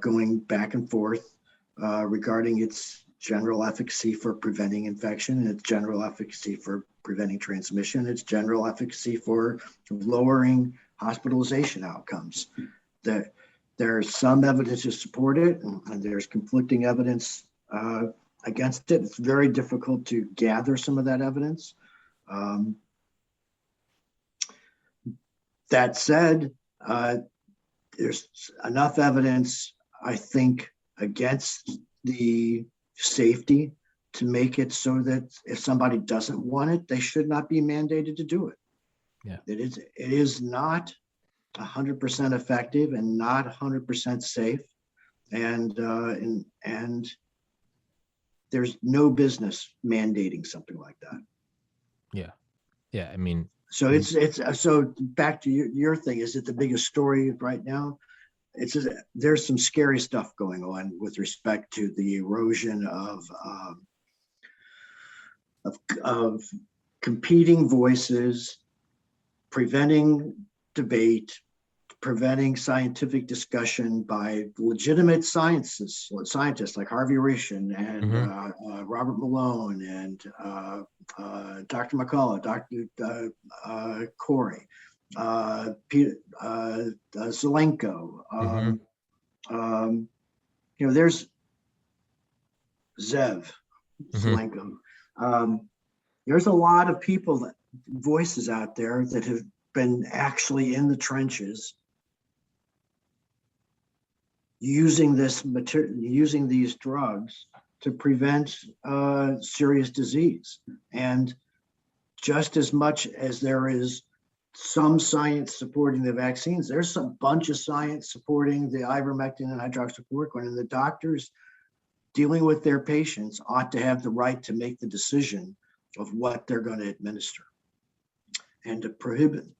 going back and forth regarding its general efficacy for preventing infection and its general efficacy for preventing transmission, its general efficacy for lowering hospitalization outcomes. That there's some evidence to support it, and there's conflicting evidence against it. It's very difficult to gather some of that evidence. That said, there's enough evidence, I think, against the safety to make it so that if somebody doesn't want it, they should not be mandated to do it. Yeah, it is not 100% effective and not 100% safe, and there's no business mandating something like that. Yeah. I mean, so so back to your thing. Is it the biggest story right now? There's some scary stuff going on with respect to the erosion of competing voices, preventing debate, preventing scientific discussion by legitimate scientists like Harvey Rishin and Robert Malone and Dr. McCullough, Dr. Corey, Peter Zelenko. There's Zev Mhm. Selenko. There's a lot of people, voices out there that have been actually in the trenches using this material, using these drugs to prevent serious disease. And just as much as there is some science supporting the vaccines, there's a bunch of science supporting the ivermectin and hydroxychloroquine, and the doctors dealing with their patients ought to have the right to make the decision of what they're going to administer. And the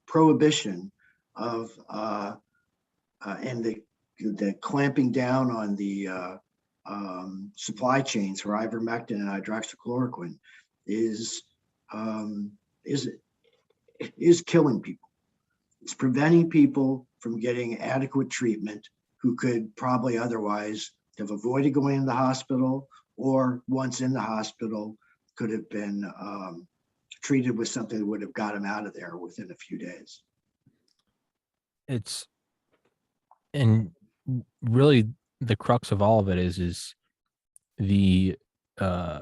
prohibition of and the clamping down on the supply chains for ivermectin and hydroxychloroquine is killing people. It's preventing people from getting adequate treatment who could probably otherwise have avoided going to the hospital, or once in the hospital could have been treated with something that would have got them out of there within a few days. It's and really the crux of all of it is the uh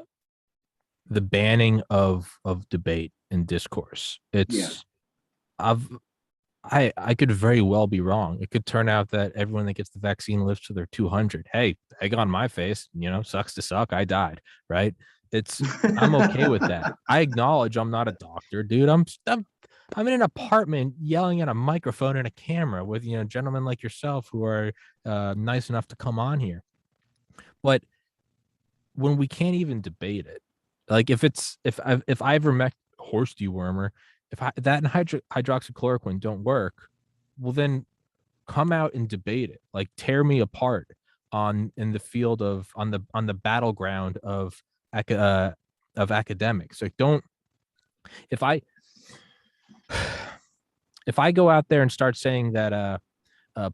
the banning of debate and discourse. Yeah. I've I could very well be wrong. It could turn out that everyone that gets the vaccine lives to their 200. Hey, egg on my face, sucks to suck. I died, right? I'm okay with that. I acknowledge I'm not a doctor, dude. I'm in an apartment yelling at a microphone and a camera with gentlemen like yourself who are nice enough to come on here. But when we can't even debate it, like if I ever met horse dewormer, that and hydroxychloroquine don't work, well then come out and debate it. Like tear me apart in the field of on the battleground of academics. Like don't if I if I go out there and start saying that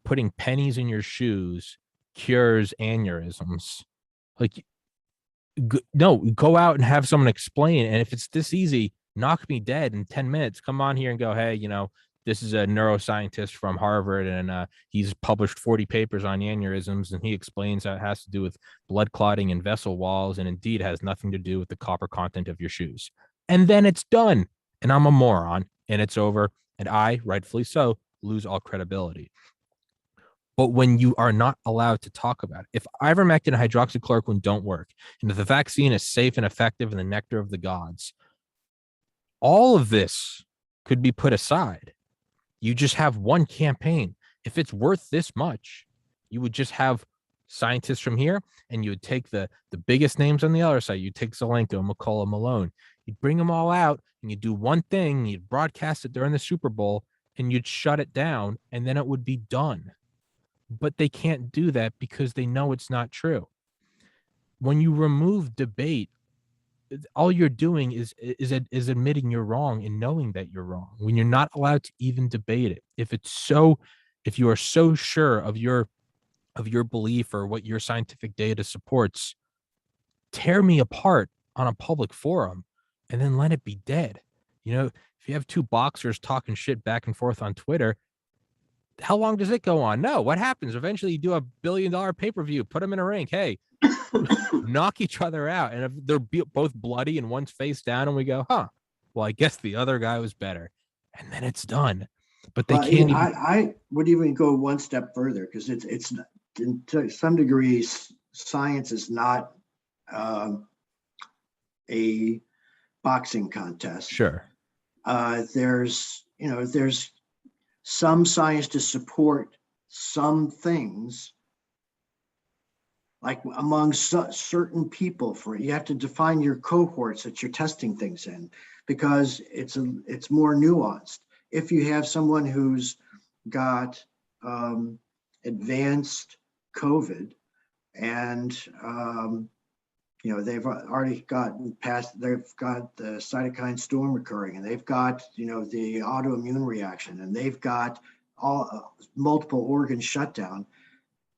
putting pennies in your shoes cures aneurysms, like no, go out and have someone explain. And if it's this easy, knock me dead in 10 minutes. Come on here and go, hey, this is a neuroscientist from Harvard, and he's published 40 papers on aneurysms, and he explains how it has to do with blood clotting and vessel walls, and indeed has nothing to do with the copper content of your shoes. And then it's done. And I'm a moron, and it's over. And I, rightfully so, lose all credibility. But when you are not allowed to talk about it, if ivermectin and hydroxychloroquine don't work, and if the vaccine is safe and effective and the nectar of the gods, all of this could be put aside. You just have one campaign. If it's worth this much, you would just have scientists from here, and you would take the biggest names on the other side. You'd take Zelenko, McCullough, Malone. You'd bring them all out, and you'd do one thing. You'd broadcast it during the Super Bowl, and you'd shut it down, and then it would be done. But they can't do that because they know it's not true. When you remove debate, all you're doing is admitting you're wrong and knowing that you're wrong. When you're not allowed to even debate it, if you are so sure of your belief or what your scientific data supports, tear me apart on a public forum and then let it be dead. If you have two boxers talking shit back and forth on Twitter, how long does it go on? No, what happens? Eventually you do $1 billion pay-per-view, put them in a ring. Hey, knock each other out. And if they're both bloody and one's face down, and we go, well, I guess the other guy was better. And then it's done. But they can't even. I would even go one step further, because it's to some degree, science is not a boxing contest. Sure. There's some science to support some things, like among certain people. You have to define your cohorts that you're testing things in, because it's more nuanced. If you have someone who's got advanced COVID, and they've already gotten past, they've got the cytokine storm occurring, and they've got the autoimmune reaction, and they've got all multiple organ shutdown,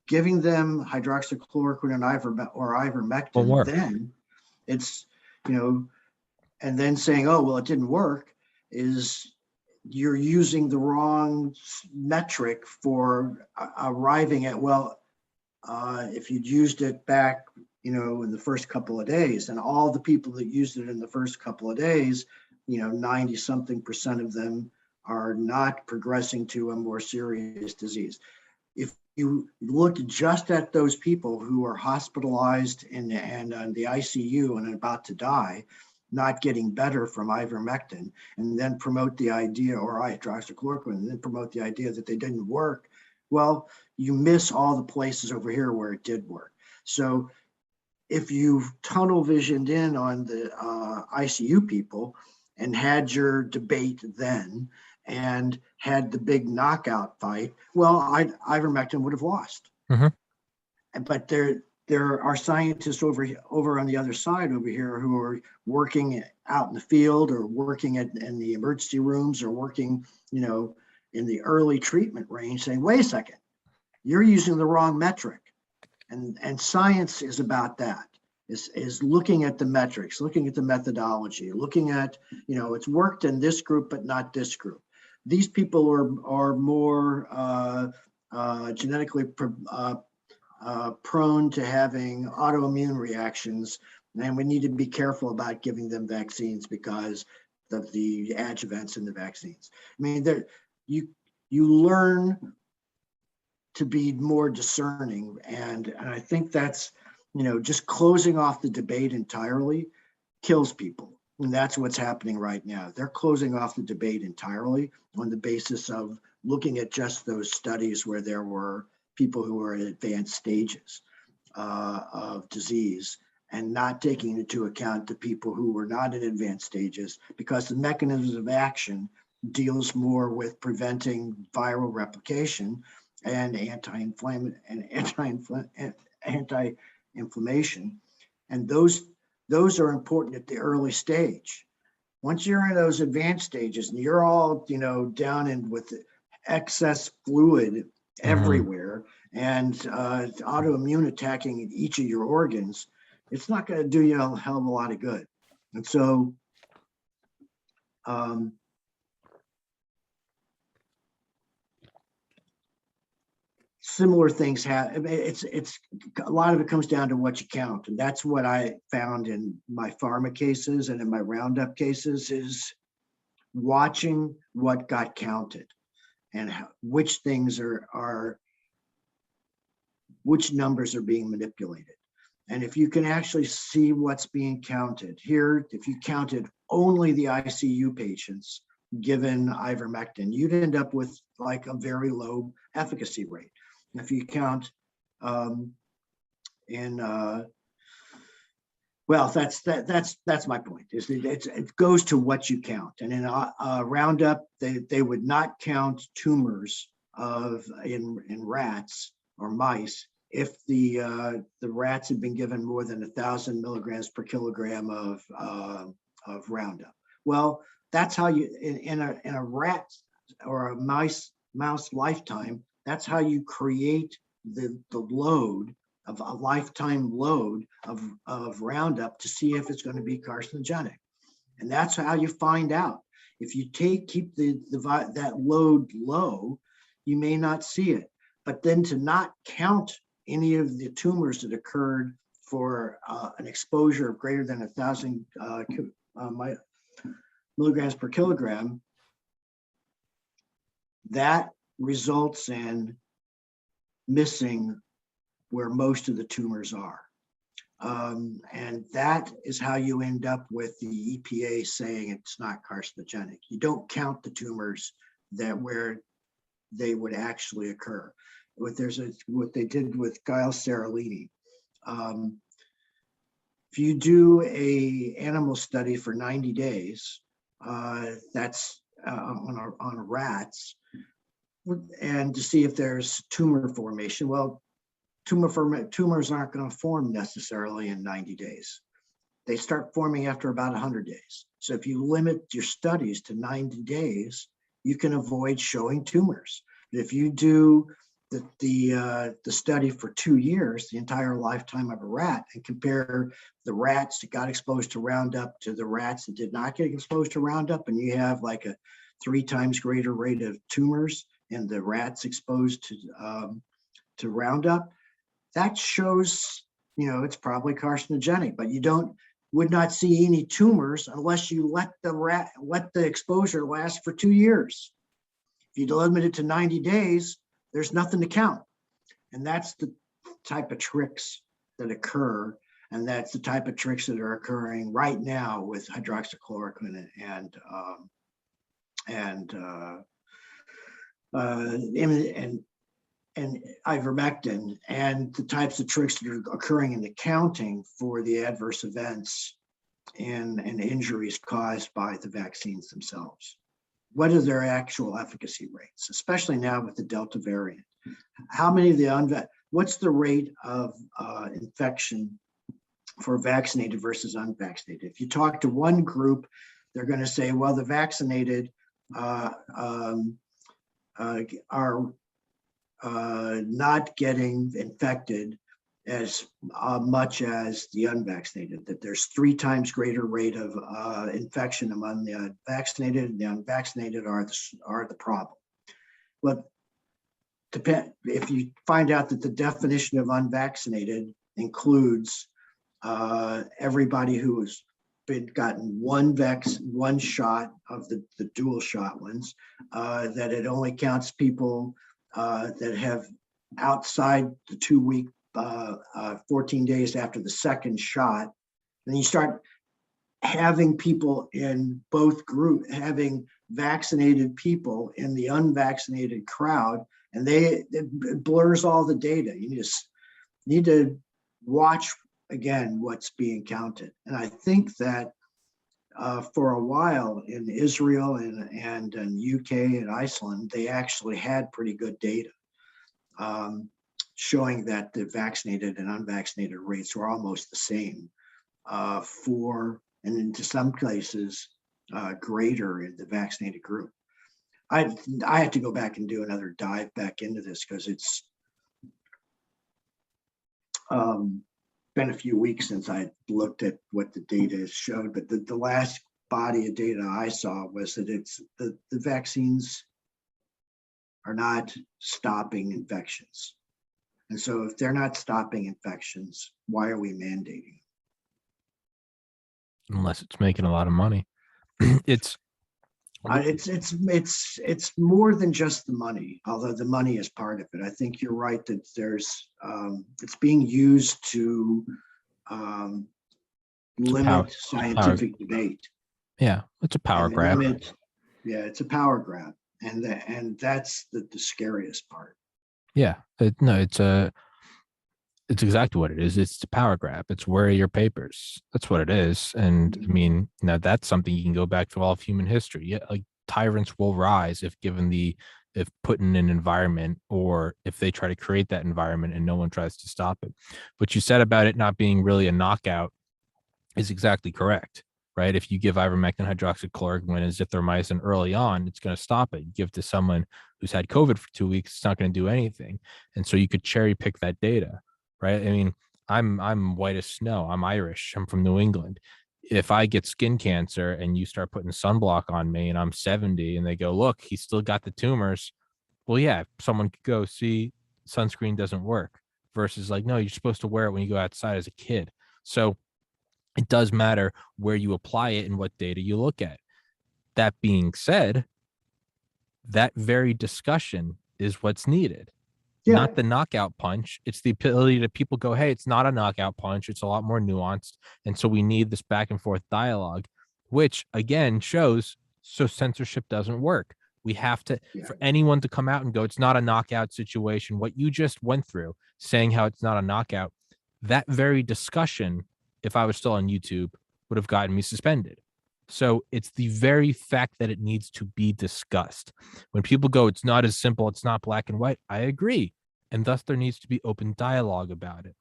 giving them hydroxychloroquine and ivermectin, then it's and then saying, oh well, it didn't work, is you're using the wrong metric for arriving at, well, if you'd used it back in the first couple of days. And all the people that used it in the first couple of days, 90 something percent of them are not progressing to a more serious disease. If you look just at those people who are hospitalized and on the ICU and about to die, not getting better from ivermectin, and then promote the idea, or hydroxychloroquine, and then promote the idea that they didn't work, well, you miss all the places over here where it did work. So if you've tunnel visioned in on the ICU people and had your debate then and had the big knockout fight, well, ivermectin would have lost. But there are scientists over on the other side over here who are working out in the field or working in the emergency rooms or working, in the early treatment range, saying, wait a second, you're using the wrong metric. And science is about that, is looking at the metrics, looking at the methodology, looking at, it's worked in this group, but not this group. These people are more genetically prone to having autoimmune reactions, and we need to be careful about giving them vaccines because of the adjuvants in the vaccines. I mean, you learn to be more discerning, and I think that's, just closing off the debate entirely kills people, and that's what's happening right now. They're closing off the debate entirely on the basis of looking at just those studies where there were people who were in advanced stages of disease, and not taking into account the people who were not in advanced stages, because the mechanisms of action deals more with preventing viral replication and anti-inflammation, and those are important at the early stage. Once you're in those advanced stages and you're all down in with excess fluid everywhere and autoimmune attacking each of your organs, it's not going to do you a hell of a lot of good. And so similar things happen. It's a lot of it comes down to what you count, and that's what I found in my pharma cases and in my Roundup cases, is watching what got counted and which things which numbers are being manipulated. And if you can actually see what's being counted here, if you counted only the ICU patients given ivermectin, you'd end up with like a very low efficacy rate. If you count well, that's my point. It goes to what you count. And in Roundup, they would not count tumors in rats or mice if the rats had been given more than 1,000 milligrams per kilogram of Roundup. Well, that's how you in a rat or a mouse lifetime. That's how you create the load of a lifetime load of Roundup to see if it's going to be carcinogenic. And that's how you find out. If you keep that load low, you may not see it. But then to not count any of the tumors that occurred for an exposure of greater than 1,000 milligrams per kilogram, that results in missing where most of the tumors are. And that is how you end up with the EPA saying it's not carcinogenic. You don't count the tumors where they would actually occur. What they did with Giles Seralini. If you do a animal study for 90 days, that's on rats, and to see if there's tumor formation. Well, tumors aren't going to form necessarily in 90 days. They start forming after about 100 days. So if you limit your studies to 90 days, you can avoid showing tumors. But if you do the study for 2 years, the entire lifetime of a rat, and compare the rats that got exposed to Roundup to the rats that did not get exposed to Roundup, and you have like a 3 times greater rate of tumors in the rats exposed to Roundup, that shows it's probably carcinogenic, but would not see any tumors unless you let the exposure last for 2 years. If you limit it to 90 days, there's nothing to count. And that's the type of tricks that occur. And that's the type of tricks that are occurring right now with hydroxychloroquine and ivermectin, and the types of tricks that are occurring in the counting for the adverse events and injuries caused by the vaccines themselves. What are their actual efficacy rates, especially now with the Delta variant? How many of the what's the rate of infection for vaccinated versus unvaccinated? If you talk to one group, they're going to say, well, the vaccinated are not getting infected as much as the unvaccinated, that there's 3 times greater rate of infection among the vaccinated, and the unvaccinated are the problem. But if you find out that the definition of unvaccinated includes everybody who has gotten one shot of the dual shot ones, that it only counts people that have outside the 2-week 14 days after the second shot, then you start having people in both groups, having vaccinated people in the unvaccinated crowd, and it blurs all the data. You just need to watch again what's being counted. And I think that for a while in Israel and in UK and Iceland, they actually had pretty good data showing that the vaccinated and unvaccinated rates were almost the same and into some places greater in the vaccinated group. I had to go back and do another dive back into this because it's been a few weeks since I looked at what the data showed, but the last body of data I saw was that the vaccines are not stopping infections. And so if they're not stopping infections, why are we mandating? Unless it's making a lot of money. It's more than just the money, although the money is part of it. I think you're right that there's it's being used to limit scientific debate. Yeah, it's a power grab. It's a power grab, and that's the scariest part. Yeah, it's exactly what it is. It's the power grab. It's where are your papers? That's what it is. And I mean, now that's something you can go back to all of human history. Yeah, like tyrants will rise if put in an environment, or if they try to create that environment and no one tries to stop it. What you said about it not being really a knockout is exactly correct, right? If you give ivermectin, hydroxychloroquine, and azithromycin early on, it's going to stop it. You give to someone who's had COVID for 2 weeks, it's not going to do anything. And so you could cherry pick that data, right? I mean, I'm white as snow. I'm Irish. I'm from New England. If I get skin cancer and you start putting sunblock on me and I'm 70 and they go, look, he's still got the tumors. Well, yeah, someone could go, see, sunscreen doesn't work, versus like, no, you're supposed to wear it when you go outside as a kid. So it does matter where you apply it and what data you look at. That being said, that very discussion is what's needed. Yeah. Not the knockout punch. It's the ability that people go, hey, it's not a knockout punch. It's a lot more nuanced. And so we need this back and forth dialogue, which again shows so censorship doesn't work. We have to, for anyone to come out and go, it's not a knockout situation. What you just went through, saying how it's not a knockout, that very discussion, if I was still on YouTube, would have gotten me suspended. So it's the very fact that it needs to be discussed. When people go, it's not as simple, it's not black and white, I agree. And thus there needs to be open dialogue about it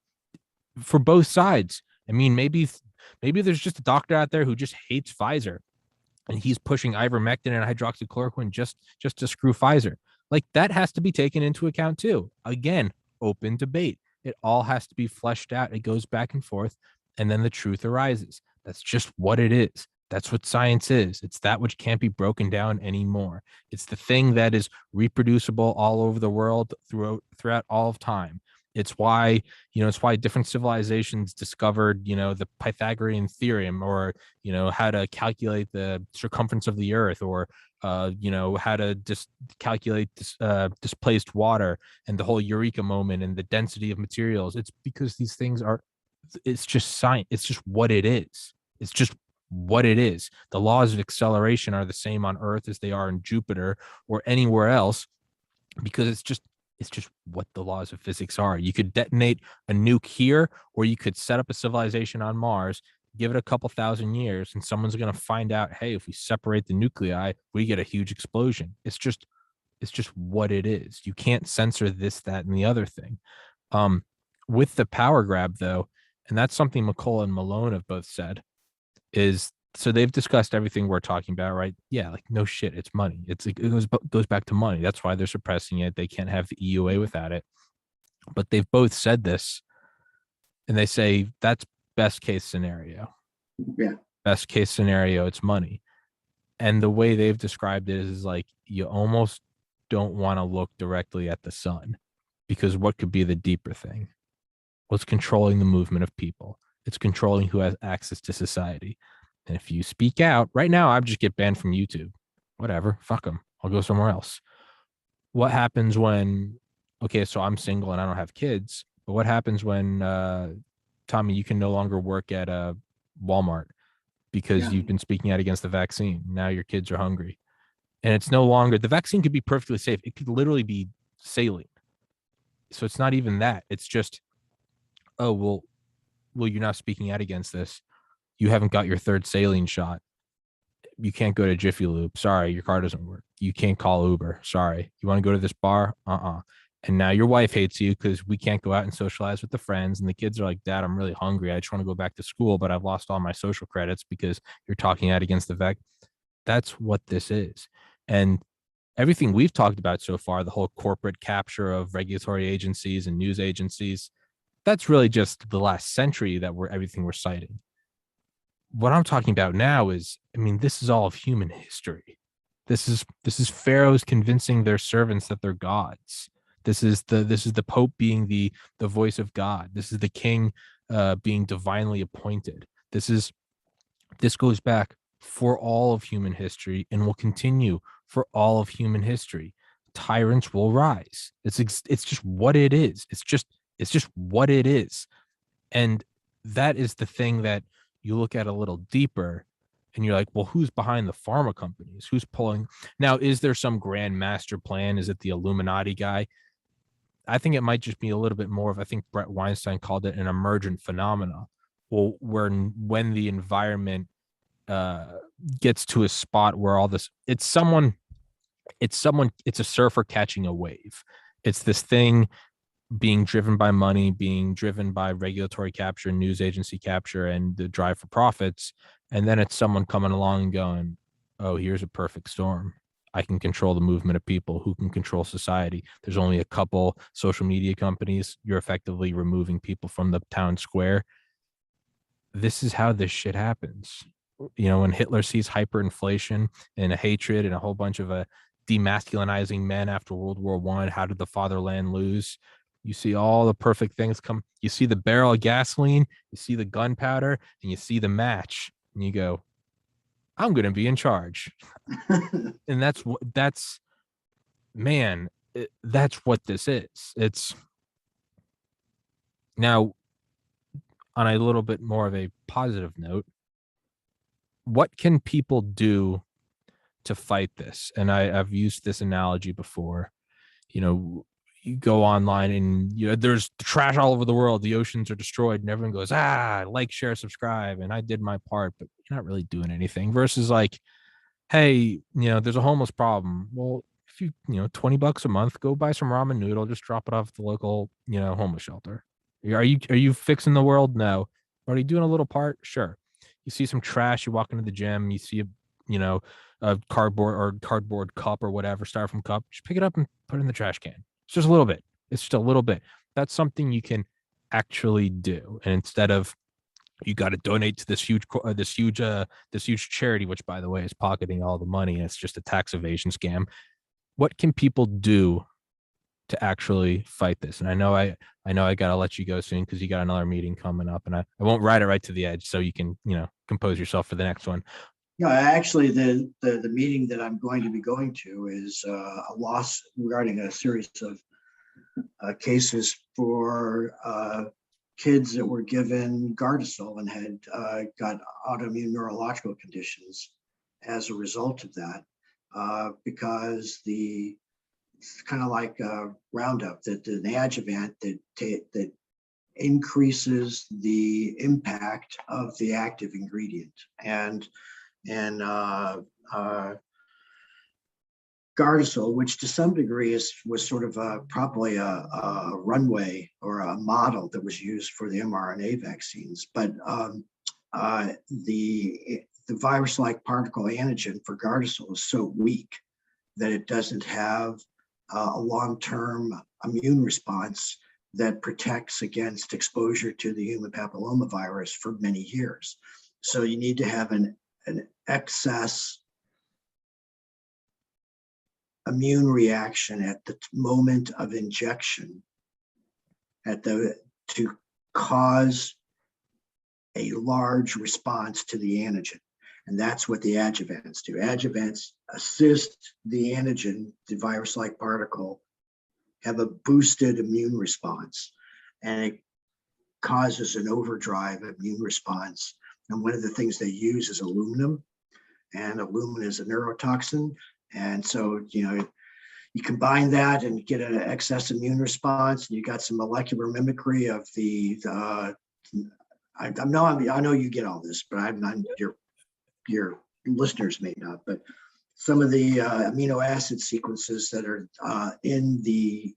for both sides. I mean, maybe there's just a doctor out there who just hates Pfizer and he's pushing ivermectin and hydroxychloroquine just to screw Pfizer. Like, that has to be taken into account too. Again, open debate. It all has to be fleshed out. It goes back and forth, and then the truth arises. That's just what it is. That's what science is. It's that which can't be broken down anymore. It's the thing that is reproducible all over the world throughout all of time. It's why, it's why different civilizations discovered, the Pythagorean theorem, or, how to calculate the circumference of the earth, or, how to just calculate displaced water, and the whole eureka moment, and the density of materials. It's because these things it's just science. It's just what it is. It's just what it is. The laws of acceleration are the same on Earth as they are in Jupiter or anywhere else, because it's just what the laws of physics are. You could detonate a nuke here, or you could set up a civilization on Mars, give it a couple thousand years, and someone's going to find out, hey, if we separate the nuclei, we get a huge explosion. It's just what it is. You can't censor this, that, and the other thing. With the power grab, though, and that's something McCullough and Malone have both said, is so they've discussed everything we're talking about, right? Yeah, like no shit, it's money. It goes back to money. That's why they're suppressing it. They can't have the EUA without it. But they've both said this, and they say that's best case scenario. Yeah. Best case scenario, it's money. And the way they've described it is like you almost don't want to look directly at the sun, because what could be the deeper thing? Well, it's controlling the movement of people. It's controlling who has access to society. And if you speak out right now, I just get banned from YouTube. Whatever, fuck them. I'll go somewhere else. What happens when, okay, so I'm single and I don't have kids, but what happens when, Tommy, you can no longer work at a Walmart because you've been speaking out against the vaccine? Now your kids are hungry. And it's no longer, the vaccine could be perfectly safe. It could literally be saline. So it's not even that. It's just, oh, well, you're not speaking out against this. You haven't got your third saline shot. You can't go to Jiffy Lube. Sorry, your car doesn't work. You can't call Uber. Sorry. You want to go to this bar? And now your wife hates you because we can't go out and socialize with the friends. And the kids are like, Dad, I'm really hungry. I just want to go back to school, but I've lost all my social credits because you're talking out against the vac. That's what this is. And everything we've talked about so far, the whole corporate capture of regulatory agencies and news agencies, that's really just the last century that everything we're citing. What I'm talking about now is, I mean, this is all of human history. This is pharaohs convincing their servants that they're gods. This is the Pope being the voice of God. This is the king being divinely appointed. This goes back for all of human history and will continue for all of human history. Tyrants will rise. It's just what it is. It's just what it is. And that is the thing that you look at a little deeper and you're like, well, who's behind the pharma companies? Who's pulling? Now, is there some grand master plan? Is it the Illuminati guy? I think it might just be a little bit more of, I think Brett Weinstein called it an emergent phenomena. Well, when the environment gets to a spot where all this, it's a surfer catching a wave. It's this thing being driven by money, being driven by regulatory capture, news agency capture, and the drive for profits. And then it's someone coming along and going, oh, here's a perfect storm. I can control the movement of people. Who can control society? There's only a couple social media companies. You're effectively removing people from the town square. This is how this shit happens. When Hitler sees hyperinflation and a hatred and a whole bunch of demasculinizing men after World War I, how did the fatherland lose? You see all the perfect things come. You see the barrel of gasoline, you see the gunpowder, and you see the match, and you go, I'm going to be in charge. And that's what this is. It's now, on a little bit more of a positive note, what can people do to fight this? And I've used this analogy before. You go online and there's trash all over the world. The oceans are destroyed, and everyone goes, like, share, subscribe, and I did my part, but you're not really doing anything. Versus like, hey, there's a homeless problem. Well, if you $20 a month, go buy some ramen noodle, just drop it off at the local homeless shelter. Are you fixing the world? No. Are you doing a little part? Sure. You see some trash, you walk into the gym, you see a cardboard cup or whatever, styrofoam cup, just pick it up and put it in the trash can. It's just a little bit. It's just a little bit. That's something you can actually do. And instead of, you got to donate to this huge charity, which, by the way, is pocketing all the money, and it's just a tax evasion scam. What can people do to actually fight this? And I know I gotta let you go soon because you got another meeting coming up, and I won't ride it right to the edge so you can, compose yourself for the next one. Yeah, actually, the meeting that I'm going to be going to is a loss regarding a series of cases for kids that were given Gardasil and had got autoimmune neurological conditions as a result of that, because it's kind of like Roundup, that an adjuvant that increases the impact of the active ingredient, and Gardasil, which to some degree was sort of probably a runway or a model that was used for the mRNA vaccines, but the virus-like particle antigen for Gardasil is so weak that it doesn't have a long-term immune response that protects against exposure to the human papillomavirus for many years. So you need to have an excess immune reaction at the moment of injection to cause a large response to the antigen. And that's what the adjuvants do. Adjuvants assist the antigen, the virus-like particle, have a boosted immune response, and it causes an overdrive immune response. And one of the things they use is aluminum, and aluminum is a neurotoxin. And so, you combine that and get an excess immune response, and you got some molecular mimicry of I know you get all this, but I'm not, your listeners may not, but some of the amino acid sequences that are in the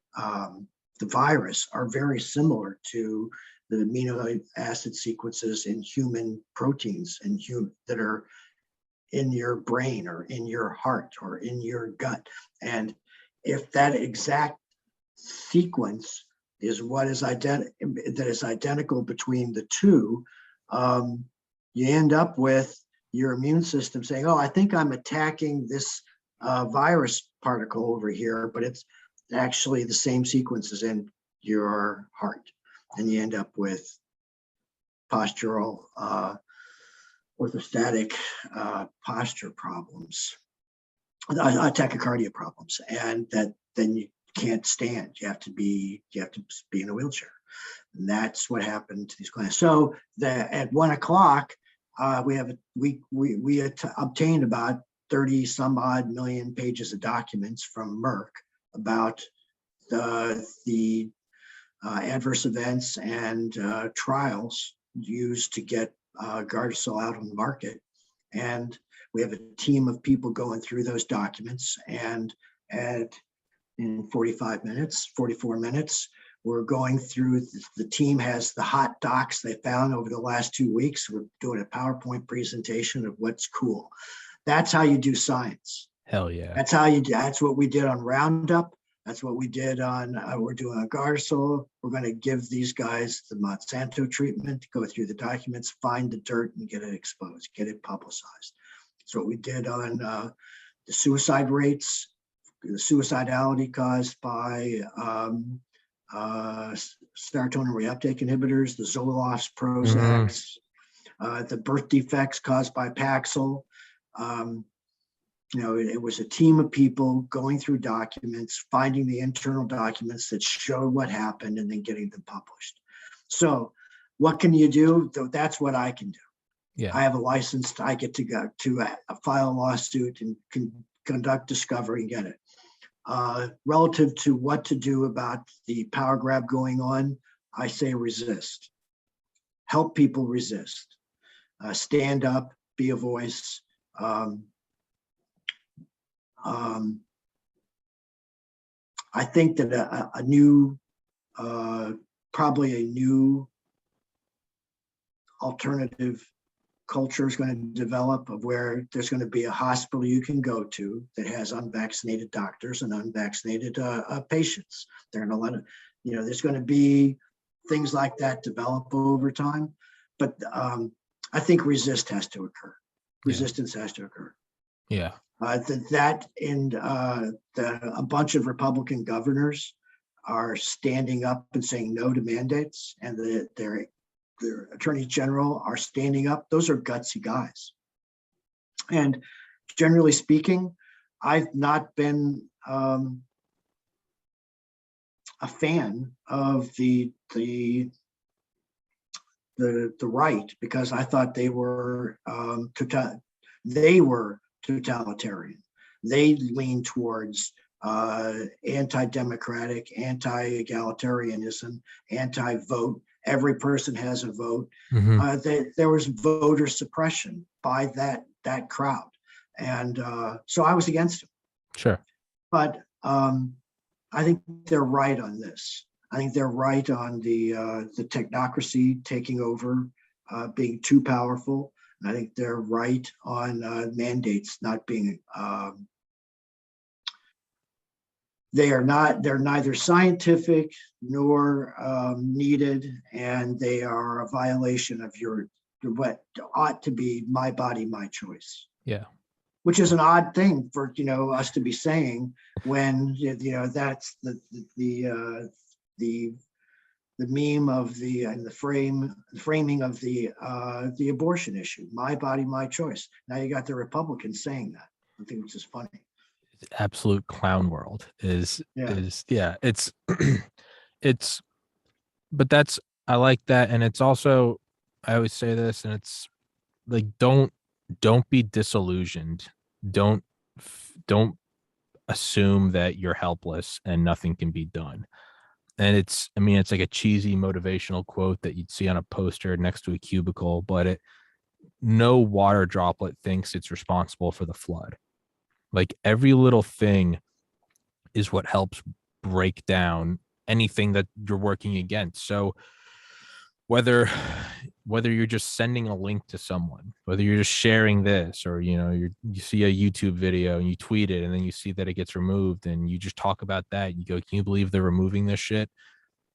virus are very similar to the amino acid sequences in human proteins and that are in your brain or in your heart or in your gut. And if that exact sequence is what is identical between the two, you end up with your immune system saying, oh, I think I'm attacking this virus particle over here, but it's actually the same sequences in your heart. And you end up with postural orthostatic posture problems, tachycardia problems, and that then you can't stand. You have to be in a wheelchair. And that's what happened to these clients. So at 1 o'clock, we obtained about 30 some odd million pages of documents from Merck about the adverse events and trials used to get Gardasil out on the market. And we have a team of people going through those documents, and in 44 minutes, we're going through, the team has the hot docs they found over the last 2 weeks. We're doing a PowerPoint presentation of what's cool. That's how you do science. Hell yeah. That's what we did on Roundup. That's what we did on, we're doing on Gardasil. We're going to give these guys the Monsanto treatment, go through the documents, find the dirt, and get it exposed, get it publicized. That's what we did on the suicide rates, the suicidality caused by serotonin reuptake inhibitors, the Zolofts, Prozacs, the birth defects caused by Paxil. It was a team of people going through documents, finding the internal documents that showed what happened, and then getting them published. So what can you do? That's what I can do. Yeah. I have a license. I get to go to file a lawsuit and conduct discovery and get it. Relative to what to do about the power grab going on, I say resist. Help people resist. Stand up, be a voice. I think that probably a new alternative culture is going to develop, of where there's going to be a hospital you can go to that has unvaccinated doctors and unvaccinated patients. They're going to let it, there's going to be things like that develop over time. But I think resistance has to occur. Yeah. A bunch of Republican governors are standing up and saying no to mandates, and their attorneys general are standing up, those are gutsy guys. And generally speaking, I've not been a fan of the right, because I thought they were totalitarian. They lean towards anti-democratic, anti-egalitarianism, anti-vote. Every person has a vote. There was voter suppression by that crowd, and so I was against it. Sure. But I think they're right on this. I think they're right on the technocracy taking over, being too powerful. And I think they're right on mandates not being. They're neither scientific nor needed, and they are a violation of what ought to be my body, my choice. Yeah. Which is an odd thing for us to be saying when that's the meme of the framing of the abortion issue. My body, my choice. Now you got the Republicans saying that. I think it's just funny. Absolute clown world is it's it's, but that's, I like that. And it's also, I always say this, and it's like, don't be disillusioned. Don't assume that you're helpless and nothing can be done. And it's like a cheesy motivational quote that you'd see on a poster next to a cubicle, but no water droplet thinks it's responsible for the flood. Like, every little thing is what helps break down anything that you're working against. So whether you're just sending a link to someone, whether you're just sharing this, or you see a YouTube video and you tweet it and then you see that it gets removed and you just talk about that, you go, can you believe they're removing this shit?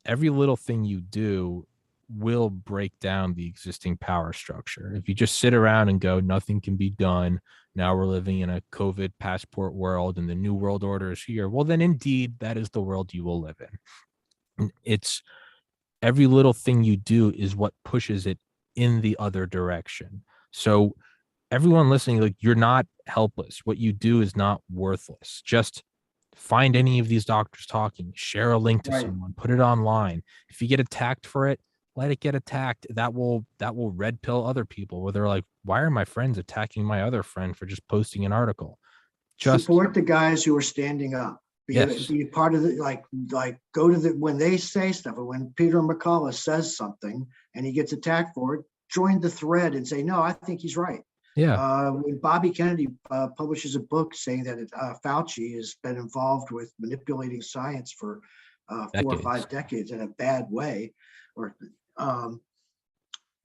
Every little thing you do will break down the existing power structure. If you just sit around and go, nothing can be done, now we're living in a COVID passport world and the new world order is here, well, then indeed that is the world you will live in. It's every little thing you do is what pushes it in the other direction. So everyone listening, like, you're not helpless. What you do is not worthless. Just find any of these doctors talking, share a link to someone, put it online. If you get attacked for it, let it get attacked. That will red pill other people, where they're like, why are my friends attacking my other friend for just posting an article? Just support the guys who are standing up. Be part of the, go to when they say stuff, or when Peter McCullough says something and he gets attacked for it, join the thread and say, no, I think he's right. Yeah. When Bobby Kennedy publishes a book saying that Fauci has been involved with manipulating science for 4 or 5 decades in a bad way,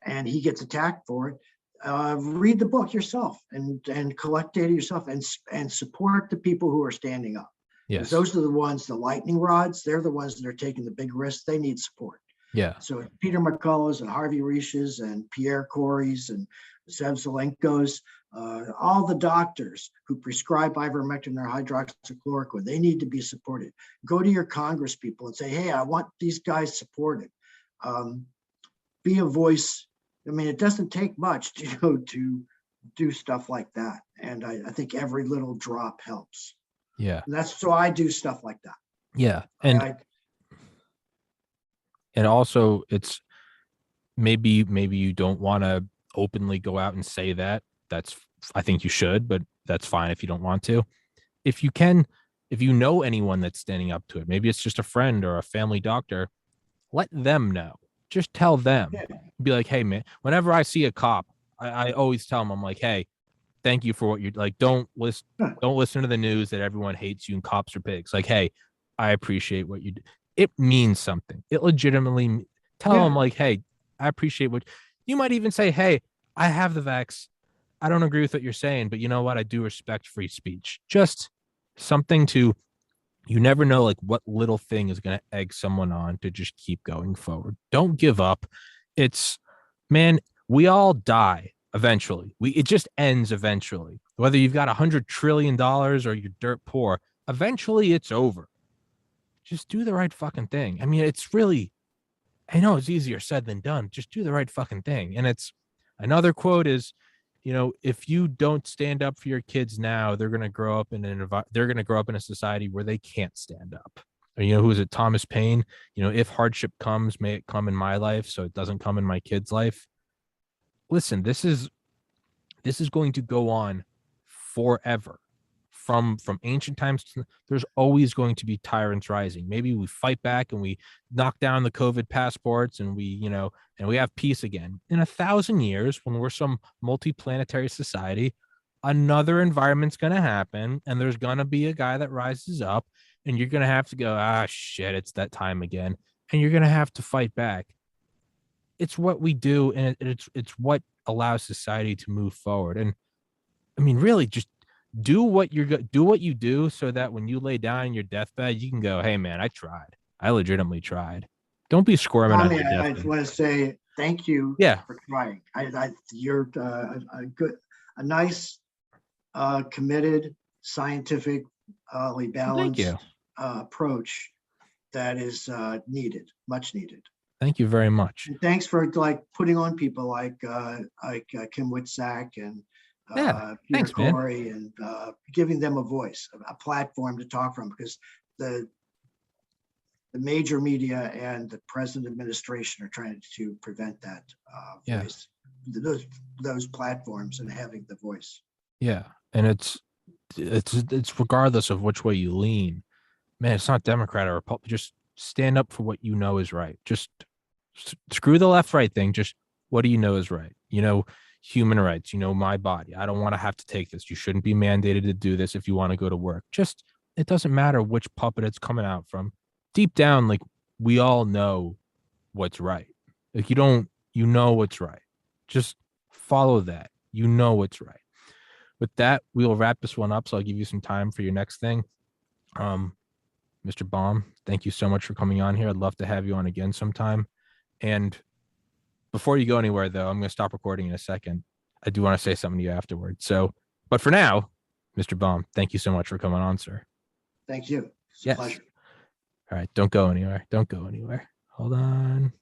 and he gets attacked for it, read the book yourself and collect data yourself and support the people who are standing up. Yes. Those are the ones, the lightning rods, they're the ones that are taking the big risks. They need support. Yeah. So Peter McCullough's and Harvey Risch's and Pierre Corey's and Zev Zelenko's, all the doctors who prescribe ivermectin or hydroxychloroquine, they need to be supported. Go to your Congress people and say, hey, I want these guys supported. Be a voice. I mean, it doesn't take much to do stuff like that. And I think every little drop helps. Yeah. And so I do stuff like that. Yeah. And and also, it's maybe you don't want to openly go out and say that. I think you should, but that's fine if you don't want to. If you know anyone that's standing up to it, maybe it's just a friend or a family doctor, let them know. Just tell them. Yeah. Be like, hey, man, whenever I see a cop, I always tell them, I'm like, hey, thank you for what you're like. Don't listen to the news that everyone hates you and cops are pigs. Like, hey, I appreciate what you do. It means something. It legitimately tell them, like, hey, I appreciate what you might even say. Hey, I have the vax. I don't agree with what you're saying, but you know what? I do respect free speech. Just something to, you never know, like, what little thing is going to egg someone on to just keep going forward. Don't give up. It's, man, we all die eventually. It just ends eventually. Whether you've got $100 trillion or you're dirt poor, eventually it's over. just do the right fucking thing. I mean, it's really, I know it's easier said than done. Just do the right fucking thing. And it's another quote is, if you don't stand up for your kids now, they're gonna grow up in a society where they can't stand up. Or, who is it? Thomas Paine. If hardship comes, may it come in my life, so it doesn't come in my kid's life. Listen, this is going to go on forever. From ancient times, there's always going to be tyrants rising. Maybe we fight back and we knock down the COVID passports, and we have peace again. In 1,000 years, when we're some multi-planetary society, another environment's going to happen, and there's going to be a guy that rises up, and you're going to have to go, shit, it's that time again, and you're going to have to fight back. It's what we do, and it's what allows society to move forward. And I mean, really, just do what you do, so that when you lay down in your deathbed, you can go, "Hey, man, I tried. I legitimately tried." Don't be squirming on Tommy, your I deathbed. want to say thank you Yeah, for trying. You're a nice, committed, scientifically thank you, balanced approach that is much needed. thank you very much. And thanks for putting on people like Kim Witzak and Yeah, Peter thanks, man. Corey, and giving them a voice, a platform to talk from, because the major media and the present administration are trying to prevent that Yeah, voice, those platforms, and having the voice. yeah, and it's regardless of which way you lean, man. It's not Democrat or Republican. Just stand up for what you know is right. Just screw the left right thing. Just what do you know is right? Human rights. My body. I don't want to have to take this. You shouldn't be mandated to do this if you want to go to work. Just it doesn't matter which puppet it's coming out from. Deep down, like, we all know what's right. Like, you know what's right. Just follow that. You know what's right. With that, we will wrap this one up. So I'll give you some time for your next thing. Um, Mr. Baum, thank you so much for coming on here. I'd love to have you on again sometime. And before you go anywhere, though, I'm going to stop recording in a second. I do want to say something to you afterward. So, but for now, Mr. Baum, thank you so much for coming on, sir. Thank you. It's a Yes. pleasure. All right. Don't go anywhere. Don't go anywhere. Hold on.